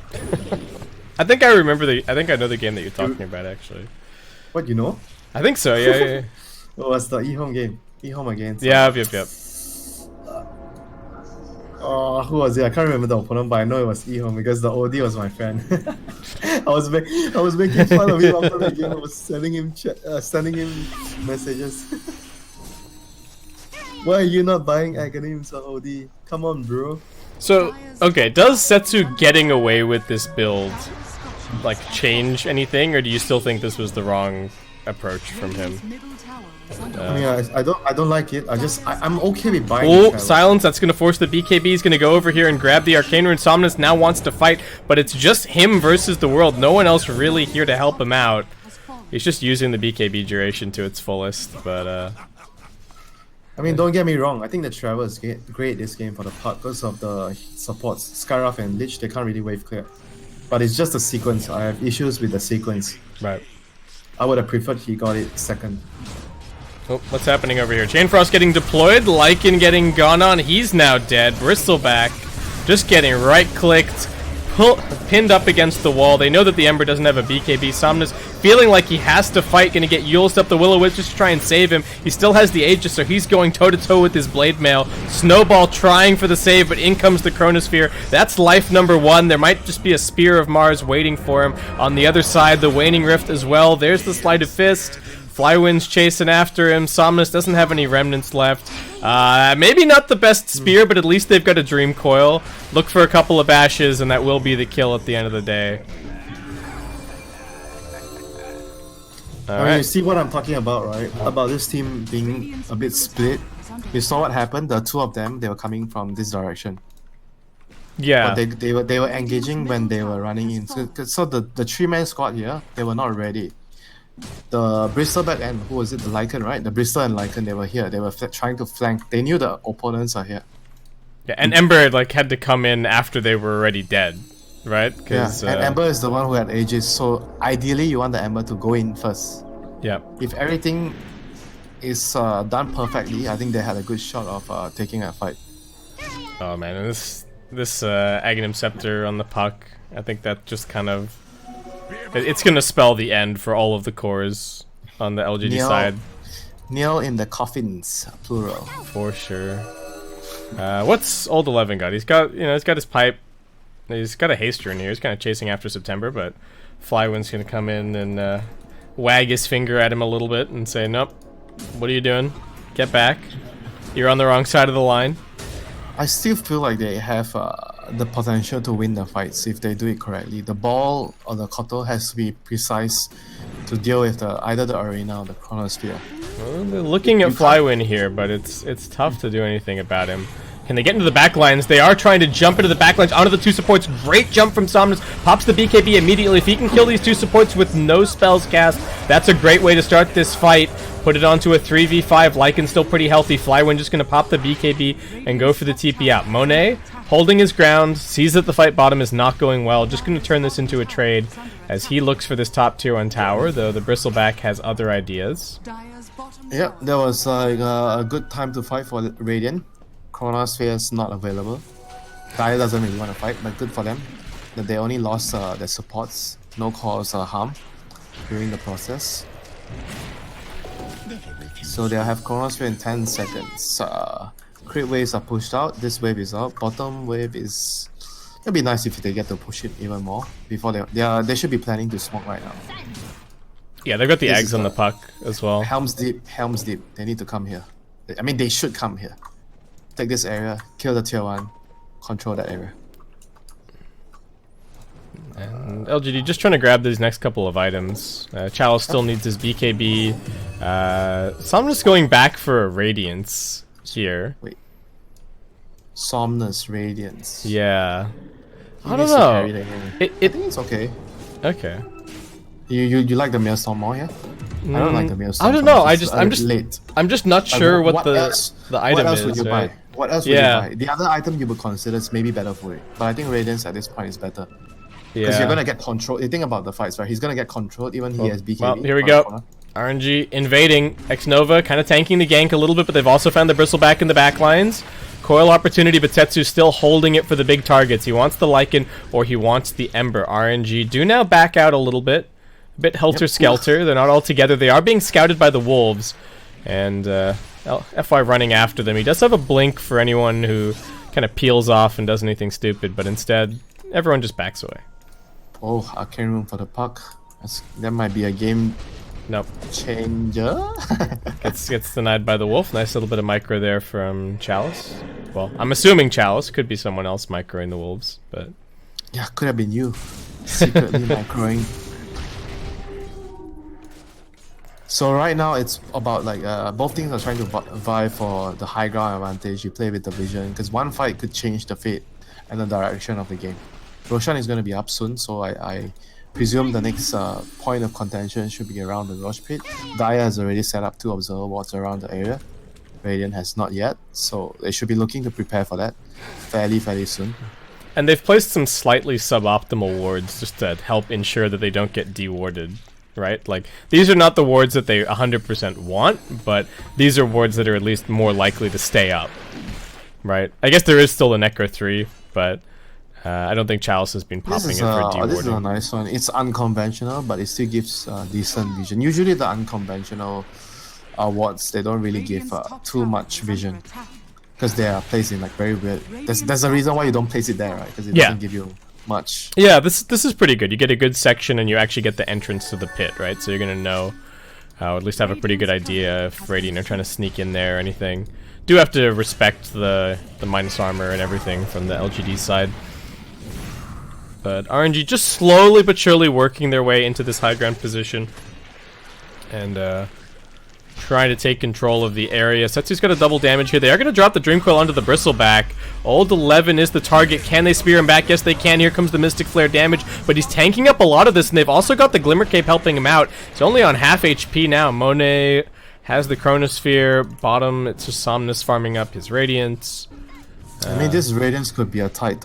A: I think I know the game that you're talking about, actually.
B: What, you know?
A: I think so, yeah.
B: It was the eHome game. eHome against...
A: Yep.
B: Who was it? I can't remember the opponent, but I know it was eHome because the OD was my friend. I was making fun of him after the game. I was sending him messages. Why are you not buying Aghanim's on OD? Come on, bro.
A: So, okay, does Setsu getting away with this build like change anything, or do you still think this was the wrong approach from him?
B: I mean, I don't like it. I'm okay with buying.
A: Oh, silence! That's gonna force the BKB. He's gonna go over here and grab the Arcane Rune. Somnus now wants to fight, but it's just him versus the world. No one else really here to help him out. He's just using the BKB duration to its fullest, but
B: I mean, don't get me wrong. I think the Travel is great this game for the part because of the supports. Skywrath and Lich, they can't really wave clear. But it's just the sequence. I have issues with the sequence.
A: Right.
B: I would have preferred he got it second.
A: Oh, what's happening over here? Chain Frost getting deployed, Lycan getting gone on. He's now dead. Bristleback just getting right-clicked, pinned up against the wall. They know that the Ember doesn't have a BKB. Somnus feeling like he has to fight, gonna get Yule's up the Will-O-Wisp just to try and save him. He still has the Aegis, so he's going toe-to-toe with his Blade Mail. Snowball trying for the save, but in comes the Chronosphere. That's life number 1. There might just be a Spear of Mars waiting for him. On the other side, the Waning Rift as well. There's the Sleight of Fist. Flywind's chasing after him. Somnus doesn't have any remnants left. Maybe not the best spear, but at least they've got a Dream Coil. Look for a couple of bashes, and that will be the kill at the end of the day.
B: I mean, you see what I'm talking about, right? About this team being a bit split. You saw what happened. The two of them, they were coming from this direction.
A: Yeah.
B: But they were engaging when they were running in. So the 3-man squad here, they were not ready. The Bristleback and who was it? The Lycan, right? The Bristol and Lycan, they were here. They were trying to flank. They knew the opponents are here.
A: Yeah, and Ember like had to come in after they were already dead, right?
B: Yeah, and Ember is the one who had Aegis. So ideally, you want the Ember to go in first.
A: Yeah.
B: If everything is done perfectly, I think they had a good shot of taking a fight.
A: Oh man, this Aghanim Scepter on the puck, I think that just kind of... It's gonna spell the end for all of the cores on the LGD side.
B: Kneel in the coffins, plural.
A: For sure. What's Old 11 got? He's got, he's got his pipe. He's got a haster in here. He's kind of chasing after September, but Flywind's gonna come in and wag his finger at him a little bit and say, "Nope, what are you doing? Get back. You're on the wrong side of the line."
B: I still feel like they have the potential to win the fights if they do it correctly. The ball or the Koto has to be precise to deal with either the arena or the Chronosphere.
A: Well, they're looking at Flywind here, but it's tough to do anything about him. Can they get into the backlines? They are trying to jump into the backlines onto the 2 supports. Great jump from Somnus. Pops the BKB immediately. If he can kill these 2 supports with no spells cast, that's a great way to start this fight. Put it onto a 3v5. Lycan's still pretty healthy. Flywind just going to pop the BKB and go for the TP out. Monet holding his ground, sees that the fight bottom is not going well. Just going to turn this into a trade as he looks for this top tier 1 tower, though the Bristleback has other ideas.
B: Yeah, that was like a good time to fight for Radiant. Chronosphere is not available. Dire doesn't really want to fight, but good for them that they only lost their supports. No cause harm during the process. So they'll have Chronosphere in 10 seconds. Crit waves are pushed out. This wave is out. Bottom wave is... It'd be nice if they get to push it even more before they should be planning to smoke right now.
A: Yeah, they've got the eggs on the puck as well.
B: Helm's Deep. They need to come here. I mean, they should come here. Take this area, kill the tier 1, control that area.
A: And LGD just trying to grab these next couple of items. Chalice still needs his BKB. So I'm just going back for a Radiance here.
B: Wait. Somnus Radiance.
A: Yeah. I don't know.
B: I think it's okay.
A: Okay.
B: You like the Maelstrom more, yeah? I don't like the Maelstrom.
A: I don't know. I'm just not sure what the item is.
B: What else would you
A: right?
B: buy? What else would you buy? The other item you would consider is maybe better for it, but I think Radiance at this point is better. Because you're gonna get control. You think about the fights, right? He's gonna get controlled even he has BKB.
A: Well, here we go. RNG invading. X-Nova kind of tanking the gank a little bit, but they've also found the Bristleback in the back lines. Coil opportunity, but Tetsu's still holding it for the big targets. He wants the Lycan or he wants the Ember. RNG do now back out a little bit. A bit helter-skelter. They're not all together. They are being scouted by the Wolves. And FY running after them. He does have a blink for anyone who kind of peels off and does anything stupid, but instead, everyone just backs away.
B: Oh, arcane room for the puck. That might be a game changer.
A: gets denied by the Wolf. Nice little bit of micro there from Chalice. Well, I'm assuming Chalice. Could be someone else microing the Wolves, but...
B: Yeah, could have been you. Secretly microing. So right now it's about like both teams are trying to vie for the high ground advantage. You play with the vision because one fight could change the fate and the direction of the game. Roshan is going to be up soon, so I presume the next point of contention should be around the Rosh Pit. Daya has already set up 2 observer wards around the area. Radiant has not yet, so they should be looking to prepare for that fairly soon.
A: And they've placed some slightly suboptimal wards just to help ensure that they don't get dewarded. Right? Like, these are not the wards that they 100% want, but these are wards that are at least more likely to stay up. Right? I guess there is still a Necro 3, but I don't think Chalice has been popping
B: This
A: it
B: is,
A: for
B: this is a
A: dewarding.
B: nice one. It's unconventional, but it still gives decent vision. Usually the unconventional wards, they don't really give too much vision. Because they are placed in like very weird... There's a reason why you don't place it there, right? Because it doesn't give you much.
A: Yeah, this is pretty good. You get a good section and you actually get the entrance to the pit, right? So you're going to know, at least have a pretty good idea if Radiant are trying to sneak in there or anything. Do have to respect the minus armor and everything from the LGD side. But RNG just slowly but surely working their way into this high ground position. And trying to take control of the area. Setsu's got a double damage here. They are going to drop the Dream Coil onto the Bristleback. Old 11 is the target. Can they spear him back? Yes, they can. Here comes the Mystic Flare damage. But he's tanking up a lot of this, and they've also got the Glimmer Cape helping him out. He's only on half HP now. Monet has the Chronosphere. Bottom, it's just Somnus farming up his Radiance.
B: I mean, this Radiance could be a tight...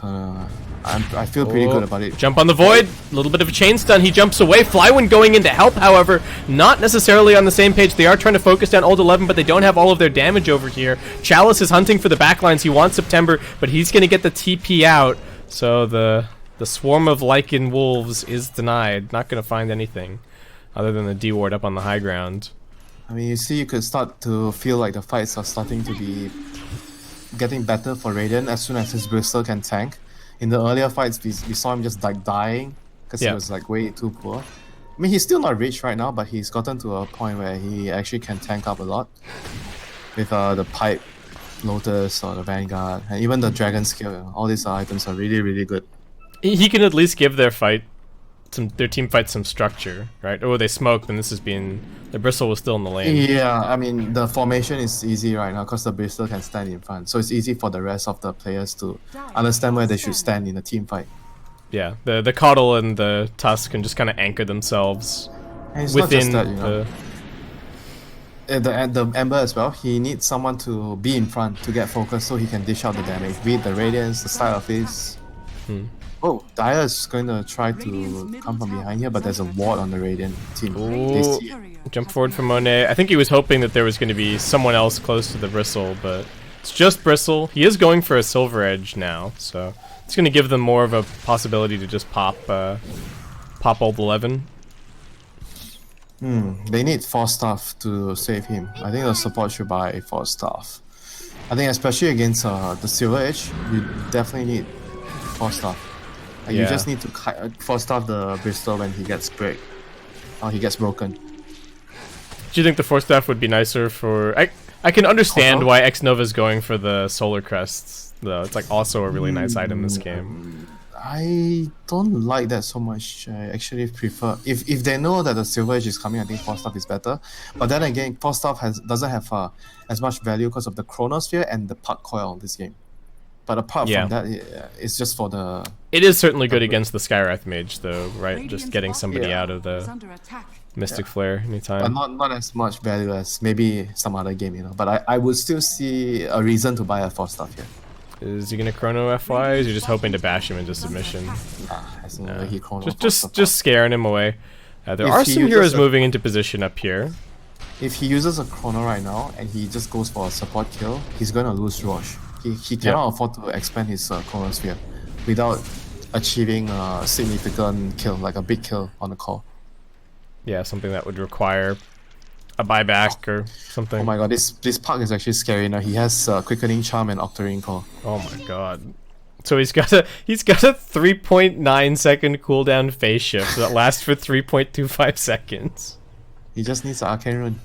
B: I feel pretty good about it.
A: Jump on the Void. A little bit of a chain stun. He jumps away. Flywind going in to help, however. Not necessarily on the same page. They are trying to focus down Old 11, but they don't have all of their damage over here. Chalice is hunting for the backlines. He wants September, but he's going to get the TP out. So the swarm of Lycan Wolves is denied. Not going to find anything other than the D-ward up on the high ground.
B: I mean, you see, you could start to feel like the fights are starting to be getting better for Radiant as soon as his Bristol can tank. In the earlier fights, we saw him just like dying because he was like way too poor. I mean, he's still not rich right now, but he's gotten to a point where he actually can tank up a lot with the Pipe, Lotus, or the Vanguard, and even the Dragon Skill. All these items are really, really good.
A: He can at least give their team fight some structure, right? Oh, they smoked, and this has been... The Bristle was still in the lane.
B: Yeah, I mean, the formation is easy right now because the Bristle can stand in front. So it's easy for the rest of the players to understand where they should stand in a team fight.
A: Yeah, the Coddle and the Tusk can just kind of anchor themselves within
B: that, you know. The Ember as well, he needs someone to be in front to get focused so he can dish out the damage. Be it the Radiance, the style of his. Oh, Dire is going to try to come from behind here, but there's a ward on the Radiant team. They see it.
A: Jump forward for Monet. I think he was hoping that there was going to be someone else close to the Bristle, but it's just Bristle. He is going for a Silver Edge now, so it's going to give them more of a possibility to just pop Old 11.
B: They need Force Staff to save him. I think the support should buy Force Staff. I think especially against the Silver Edge, you definitely need Force Staff. And you just need to Force Staff the Bristol when he gets he gets broken.
A: Do you think the Force Staff would be nicer for... I can understand why X-Nova is going for the Solar Crests, though. It's like also a really nice item in this game.
B: I don't like that so much. I actually prefer... If they know that the Silver Edge is coming, I think Force Staff is better. But then again, Force Staff doesn't have as much value because of the Chronosphere and the Puck Coil in this game. But apart from that, it's just for the...
A: It is certainly good against the Skywrath Mage, though, right? Just getting somebody out of the Mystic Flare anytime.
B: But not as much value as maybe some other game, you know. But I would still see a reason to buy a Force Staff here.
A: Is he gonna Chrono FY, or is he just hoping to bash him into submission?
B: He chrono
A: just scaring him away. There are some heroes moving into position up here.
B: If he uses a Chrono right now, and he just goes for a support kill, he's gonna lose Roche. He cannot afford to expand his Chronosphere without achieving a significant kill, like a big kill on the call.
A: Yeah, something that would require a buyback or something.
B: Oh my god, this Puck is actually scary now. He has Quickening Charm and Octarine Core.
A: Oh my god. So he's got a 3.9 second cooldown phase shift that lasts for 3.25 seconds.
B: He just needs an Arcane Rune.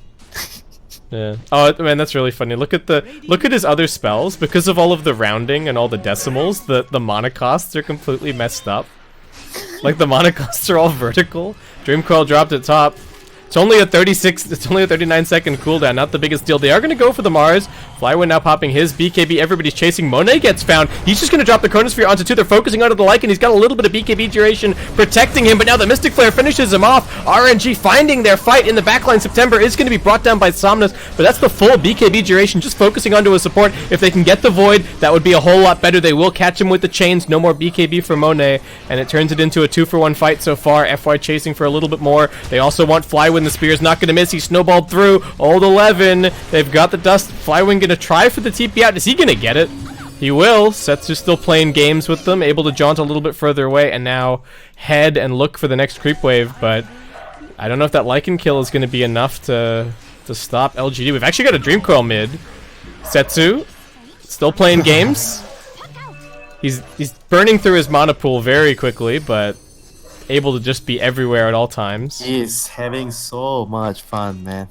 A: Yeah. Oh man, that's really funny. Look at his other spells. Because of all of the rounding and all the decimals, the mana costs are completely messed up. Like the mana costs are all vertical. Dream Coil dropped at top. It's only a 39 second cooldown, not the biggest deal. They are going to go for the Mars. Flywind now popping his BKB. Everybody's chasing. Monet gets found. He's just going to drop the Chronosphere onto 2. They're focusing onto the Lycan. He's got a little bit of BKB duration protecting him, but now the Mystic Flare finishes him off. RNG finding their fight in the backline. September is going to be brought down by Somnus, but that's the full BKB duration, just focusing onto a support. If they can get the Void, that would be a whole lot better. They will catch him with the chains. No more BKB for Monet, and it turns it into a 2-for-1 fight so far. FY chasing for a little bit more. They also want Flywind. The Spear's not going to miss. He snowballed through. Old 11. They've got the dust. Flywind going to try for the TP out. Is he going to get it? He will. Setsu's still playing games with them, able to jaunt a little bit further away, and now head and look for the next creep wave, but I don't know if that Lycan kill is going to be enough to stop LGD. We've actually got a Dream Coil mid. Setsu, still playing games. He's burning through his mana pool very quickly, but able to just be everywhere at all times.
D: He's having so much fun, man.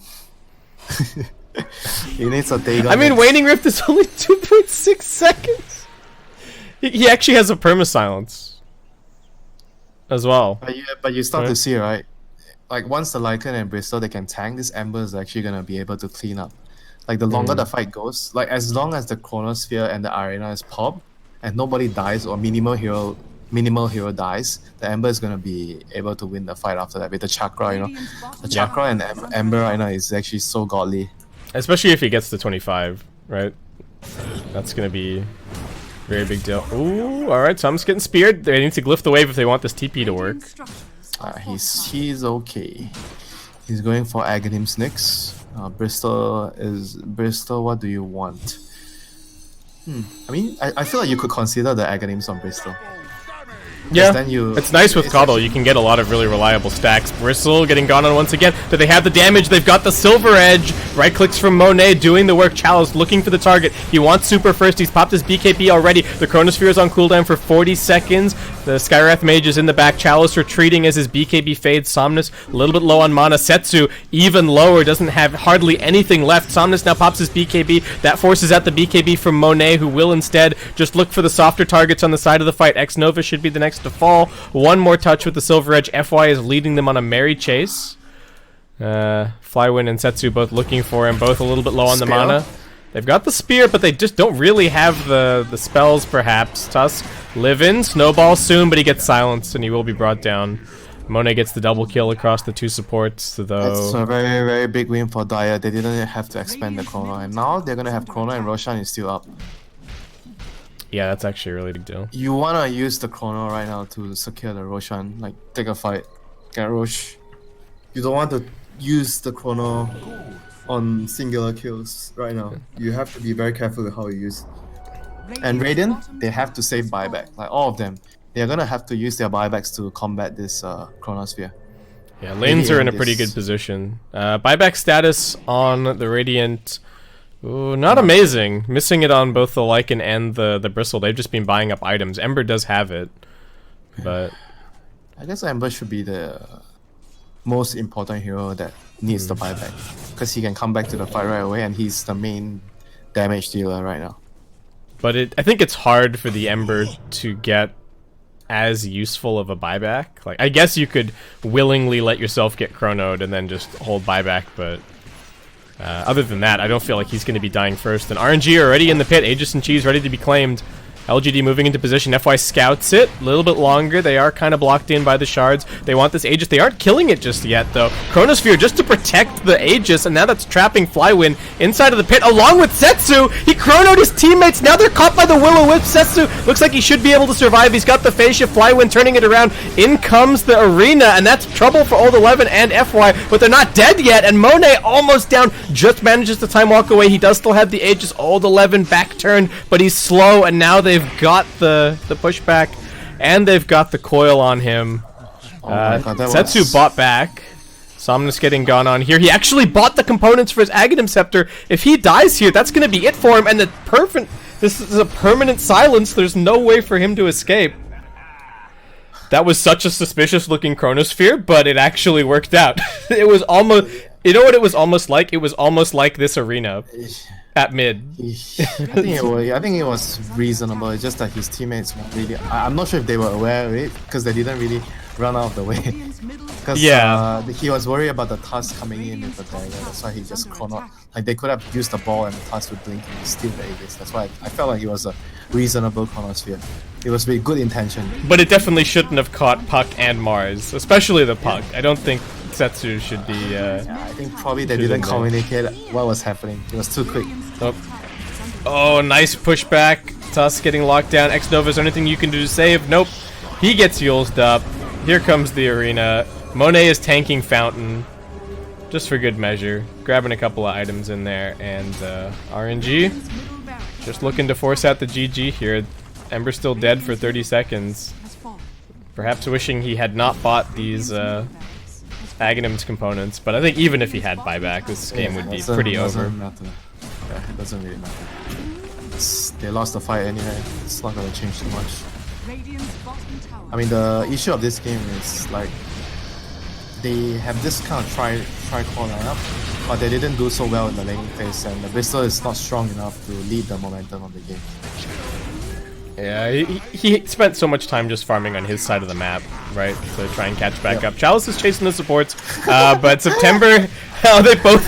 D: He needs a take on
A: I mean,
D: it.
A: Waning Rift is only 2.6 seconds. He actually has a perma-silence as well.
D: But you start
A: Right.
D: to see, right? Like, once the Lycan and Bristol, they can tank, this Ember is actually going to be able to clean up. Like, the longer the fight goes, like, as long as the Chronosphere and the Arena is popped, and nobody dies or minimal hero dies, the Ember is going to be able to win the fight after that with the Chakra, you know? The Chakra and the Ember right now is actually so godly.
A: Especially if he gets to 25, right? That's going to be a very big deal. Ooh, alright, Tom's getting speared. They need to glyph the wave if they want this TP to work.
D: He's okay. He's going for Aghanim's next. Bristol, what do you want? I mean, I feel like you could consider the Aghanims on Bristol.
A: Yeah,
D: Then
A: it's nice with Coddle. You can get a lot of really reliable stacks. Bristle getting gone on once again. Do they have the damage? They've got the Silver Edge. Right clicks from Monet doing the work. Chalice looking for the target. He wants super first. He's popped his BKB already. The Chronosphere is on cooldown for 40 seconds. The Skywrath Mage is in the back. Chalice retreating as his BKB fades. Somnus a little bit low on mana. Setsu even lower. Doesn't have hardly anything left. Somnus now pops his BKB. That forces out the BKB from Monet, who will instead just look for the softer targets on the side of the fight. X-Nova should be the next to fall. One more touch with the Silver Edge. FY is leading them on a merry chase. Flywind and Setsu both looking for him, both a little bit low on the
D: Spear.
A: mana. They've got the spear, but they just don't really have the spells, perhaps. Tusk, live in, snowball soon, but he gets silenced and he will be brought down. Monet gets the double kill across the two supports,
D: That's
A: though.
D: a very, very big win for Daya. They didn't have to expand the Chrono, and now they're gonna have Chrono and Roshan is still up.
A: Yeah, that's actually a really big deal.
D: You wanna use the Chrono right now to secure the Roshan, like take a fight, get Rosh.
B: You don't want to use the Chrono on singular kills right now. You have to be very careful with how you use it.
D: And Radiant, they have to save buyback, like all of them. They're gonna have to use their buybacks to combat this Chronosphere.
A: Yeah, lanes are in a pretty
D: this-
A: good position. Buyback status on the Radiant. Ooh, not amazing. Missing it on both the Lycan and the Bristle. They've just been buying up items. Ember does have it, but
D: I guess Ember should be the most important hero that needs the buyback, because he can come back to the fight right away, and he's the main damage dealer right now.
A: I think it's hard for the Ember to get as useful of a buyback. Like, I guess you could willingly let yourself get chronoed and then just hold buyback, but other than that, I don't feel like he's going to be dying first. And RNG are already in the pit. Aegis and Cheese ready to be claimed. LGD moving into position. FY scouts it a little bit longer. They are kind of blocked in by the shards. They want this Aegis. They aren't killing it just yet, though. Chronosphere just to protect the Aegis, and now that's trapping Flywind inside of the pit along with Setsu. He chronoed his teammates. Now they're caught by the Will-O-Wisp. Setsu looks like he should be able to survive. He's got the phase shift. Flywind turning it around. In comes the Arena, and that's trouble for Old 11 and FY, but they're not dead yet, and Monet almost down. Just manages to time walk away. He does still have the Aegis. Old 11 back turn, but he's slow, and now they've got the pushback, and they've got the coil on him.
D: Oh my God, that
A: Setsu
D: was-
A: bought back. Somnus getting gone on here. He actually bought the components for his Aghanim Scepter. If he dies here, that's going to be it for him, and this is a permanent silence. There's no way for him to escape. That was such a suspicious looking Chronosphere, but it actually worked out. It was almost... You know what it was almost like? It was almost like this Arena at mid.
D: I think it was reasonable. It's just that his teammates weren't really. I'm not sure if they were aware of it, because they didn't really run out of the way. Because he was worried about the Tusk coming in with the dagger. That's why he just chrono. Like, they could have used the ball and the Tusk would blink and steal the Aegis. That's why I felt like it was a reasonable Chronosphere. It was with good intention.
A: But it definitely shouldn't have caught Puck and Mars, especially the Puck. I don't think Setsu should be...
D: Yeah, I think probably they
A: Should've
D: didn't
A: been.
D: communicate what was happening. It was too quick.
A: Oh, nice pushback. Tusk getting locked down. X-Nova, is there anything you can do to save? Nope. He gets used up. Here comes the Arena. Monet is tanking Fountain. Just for good measure. Grabbing a couple of items in there. And RNG Just looking to force out the GG here. Ember's still dead for 30 seconds. Perhaps wishing he had not bought these Aghanim's components, but I think even if he had buyback, this game would be pretty over.
D: Matter. Yeah, it doesn't really matter. They lost the fight anyway. It's not gonna change too much. I mean, the issue of this game is like they have this kind of tri-core lineup, but they didn't do so well in the laning phase, and the Bristol is not strong enough to lead the momentum of the game.
A: Yeah, he spent so much time just farming on his side of the map, right, to try and catch back up. Chalice is chasing the supports, but September, they both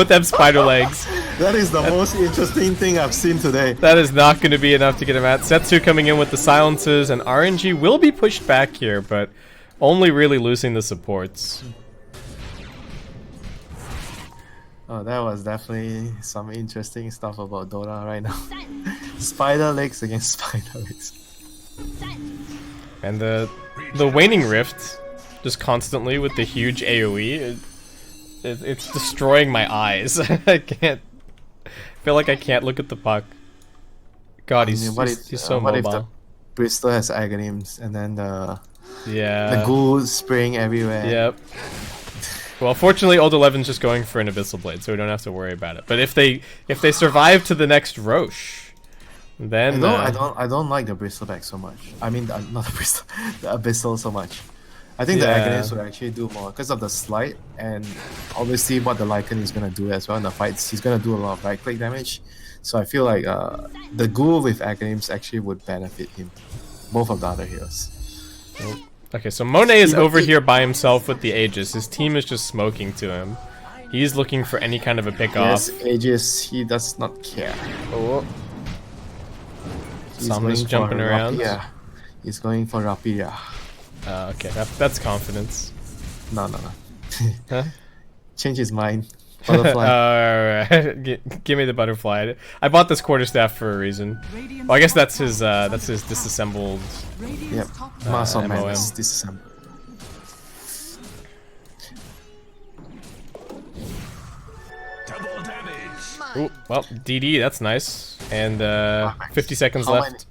A: have spider legs.
D: That is the most interesting thing I've seen today.
A: That is not going to be enough to get him out. Setsu coming in with the silences, and RNG will be pushed back here, but only really losing the supports.
D: Oh, that was definitely some interesting stuff about Dota right now. Spider legs against spider legs.
A: And the waning rift, just constantly with the huge AoE, it's destroying my eyes. I feel like I can't look at the puck. God, he's so
D: what
A: mobile.
D: if the Bristol has Aghanims and then the
A: Yeah.
D: the ghouls spraying everywhere?
A: Yep. Well, fortunately, Old 11's just going for an Abyssal Blade, so we don't have to worry about it. But if they survive to the next Roche, then
D: I don't like the Bristleback so much. I mean, not the Bristol, the Abyssal so much. I think the
A: Yeah.
D: Aghanims would actually do more because of the slide and obviously what the Lycan is gonna do as well in the fights. He's gonna do a lot of right click damage, so I feel like the ghoul with Aghanims actually would benefit him. Both of the other heroes.
A: Okay, so Monet is over here by himself with the Aegis. His team is just smoking to him. He's looking for any kind of a pick off.
D: Yes, Aegis, he does not care.
A: Oh.
D: He's
A: Somnus
D: going
A: jumping
D: for
A: around.
D: Rapia. He's going for Rapia.
A: Okay, that's confidence.
D: No.
A: Huh?
D: Change his mind. Butterfly.
A: Alright, give me the butterfly. I bought this quarterstaff for a reason. Well, I guess that's his disassembled.
D: Yep. Mass of
A: MOM.
D: Madness. Disassemble.
A: Ooh, well, DD, that's nice. And 50 seconds left.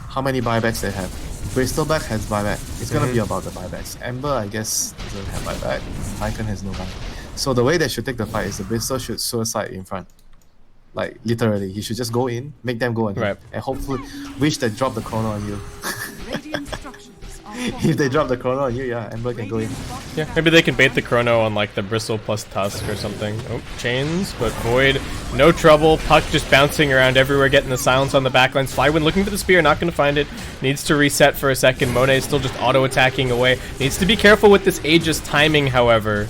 D: How many buybacks they have? Bristleback has buyback. It's gonna be about the buybacks. Ember, I guess, doesn't have buyback. Lycan has no buyback. So the way they should take the fight is the Bristol should suicide in front. Like, literally. He should just go in, make them go on him,
A: Right.
D: and hopefully wish they drop the chrono on you. If they drop the chrono on you, yeah, Ember can go in.
A: Yeah, maybe they can bait the chrono on like the bristle plus tusk or something. Oh, chains, but Void, no trouble. Puck just bouncing around everywhere, getting the silence on the backlines. Flywind looking for the spear, not going to find it. Needs to reset for a second. Monet still just auto-attacking away. Needs to be careful with this Aegis timing, however.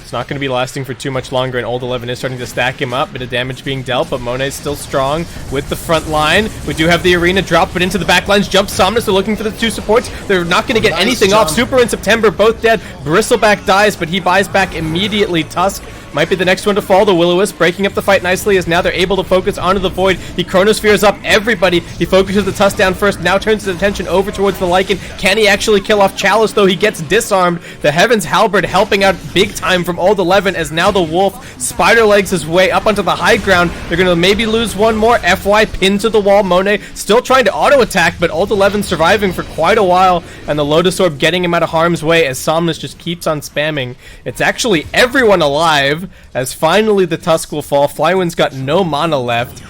A: It's not going to be lasting for too much longer, and Old 11 is starting to stack him up. Bit of damage being dealt, but Monet's still strong with the front line. We do have the arena drop, but into the back lines. Jump Somnus, they're looking for the two supports. They're not going to get anything off. Super and September both dead. Bristleback dies, but he buys back immediately. Tusk might be the next one to fall. The Will-O-Wisp breaking up the fight nicely as now they're able to focus onto the Void. He Chronospheres up everybody. He focuses the Tusk down first, now turns his attention over towards the Lycan. Can he actually kill off Chalice, though? He gets disarmed. The Heaven's Halberd helping out big time from Old 11 as now the Wolf spider legs his way up onto the high ground. They're going to maybe lose one more. FY pinned to the wall. Monet still trying to auto-attack, but Old 11 surviving for quite a while, and the Lotus Orb getting him out of harm's way as Somnus just keeps on spamming. It's actually everyone alive as finally the Tusk will fall. Flywind's got no mana left.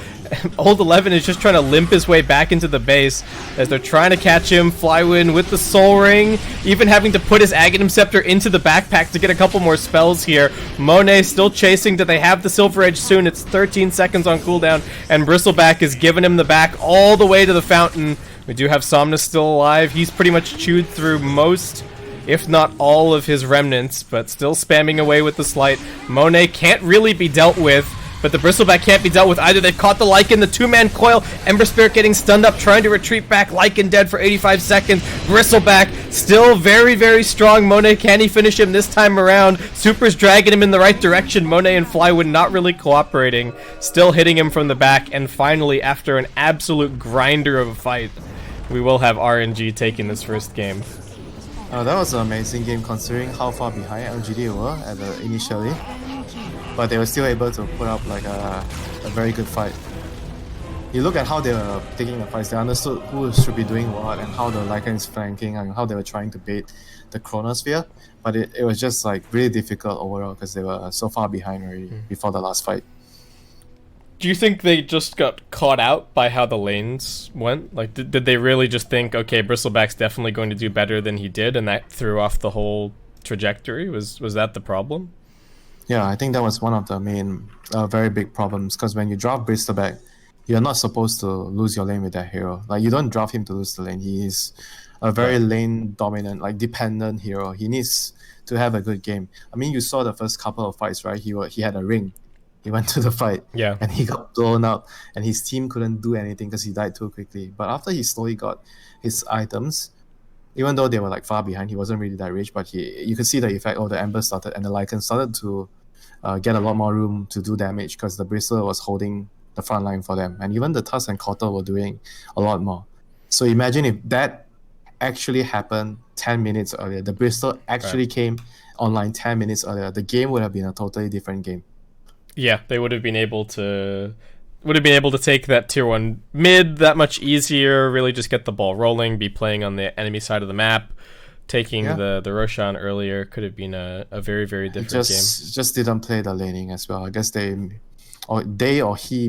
A: Old 11 is just trying to limp his way back into the base as they're trying to catch him. Flywind with the Soul Ring, even having to put his Aghanim Scepter into the backpack to get a couple more spells here. Monet still chasing. Do they have the Silver Edge soon? It's 13 seconds on cooldown, and Bristleback is giving him the back all the way to the fountain. We do have Somnus still alive. He's pretty much chewed through most, if not all, of his remnants, but still spamming away with the Slight. Monet can't really be dealt with, but the Bristleback can't be dealt with either. They've caught the Lycan, the two-man coil. Ember Spirit getting stunned up, trying to retreat back. Lycan dead for 85 seconds. Bristleback still very, very strong. Monet, can he finish him this time around? Super's dragging him in the right direction. Monet and Flywood not really cooperating. Still hitting him from the back. And finally, after an absolute grinder of a fight, we will have RNG taking this first game.
D: That was an amazing game considering how far behind LGD were initially, but they were still able to put up like a very good fight. you look at how they were taking the fights, they understood who should be doing what and how the Lycan is flanking and how they were trying to bait the Chronosphere. But it was just like really difficult overall because they were so far behind already before the last fight.
A: Do you think they just got caught out by how the lanes went? Like, did they really just think, okay, Bristleback's definitely going to do better than he did, and that threw off the whole trajectory? Was that the problem?
D: Yeah, I think that was one of the main, very big problems. Because when you draft Bristleback, you're not supposed to lose your lane with that hero. Like, you don't draft him to lose the lane. He is a very lane dominant, like dependent hero. He needs to have a good game. I mean, you saw the first couple of fights, right? He had a ring. He went to the fight, and he got blown up, and his team couldn't do anything because he died too quickly. But after he slowly got his items, even though they were like far behind, he wasn't really that rich. But you could see the effect of the Ember started, and the Lycan started to get a lot more room to do damage because the Bristle was holding the front line for them, and even the Tusk and Kotal were doing a lot more. So imagine if that actually happened 10 minutes earlier. The Bristle actually came online 10 minutes earlier. The game would have been a totally different game.
A: Yeah, they would have been able to take that tier 1 mid that much easier, really just get the ball rolling, be playing on the enemy side of the map, taking the Roshan earlier could have been a very, very different game.
D: Just didn't play the laning as well. I guess they or he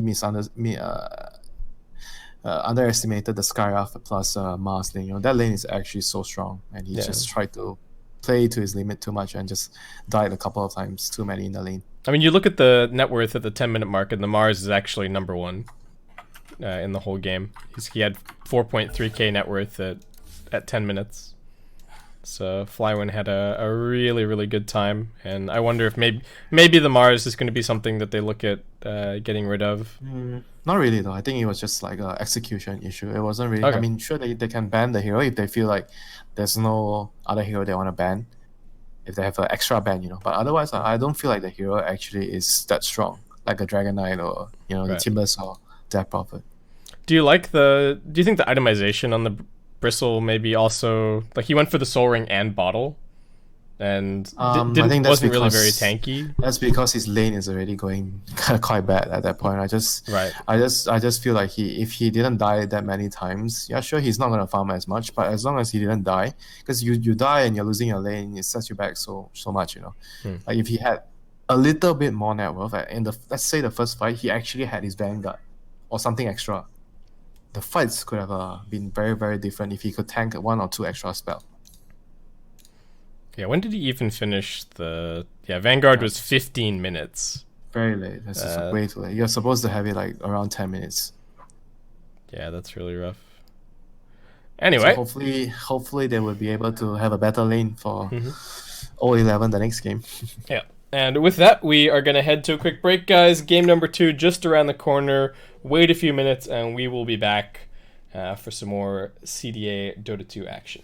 D: underestimated the Skyrath plus Mars lane. You know, that lane is actually so strong, and he just tried to play to his limit too much and just died a couple of times too many in the lane.
A: I mean, you look at the net worth at the 10-minute mark, and the Mars is actually number 1 in the whole game. He had 4.3k net worth at 10 minutes. So Flywind had a really, really good time, and I wonder if maybe the Mars is going to be something that they look at getting rid of.
D: Not really though. I think it was just like an execution issue. It wasn't really.
A: Okay.
D: I mean, sure they can ban the hero if they feel like there's no other hero they want to ban. If they have an extra ban, you know. But otherwise, I don't feel like the hero actually is that strong, like a Dragon Knight or the Timbers or Death Prophet.
A: Do you think the itemization on the Bristle maybe also, like, he went for the Soul Ring and Bottle, and
D: I think that's
A: wasn't really
D: because-
A: very tanky?
D: That's because his lane is already going quite bad at that point. I just feel like if he didn't die that many times, yeah, sure, he's not gonna farm as much. But as long as he didn't die, because you die and you're losing your lane, it sets you back so much, you know. Like if he had a little bit more net worth in let's say the first fight, he actually had his Vanguard or something extra. The fights could have been very, very different if he could tank 1 or 2 extra spell.
A: Yeah, when did he even finish the... Yeah, Vanguard was 15 minutes.
D: Very late. This is way too late. You're supposed to have it like around 10 minutes.
A: Yeah, that's really rough. Anyway.
D: So hopefully they will be able to have a better lane for 0-11 the next game.
A: Yeah. And with that, we are going to head to a quick break, guys. Game number 2 just around the corner. Wait a few minutes, and we will be back for some more CDA Dota 2 action.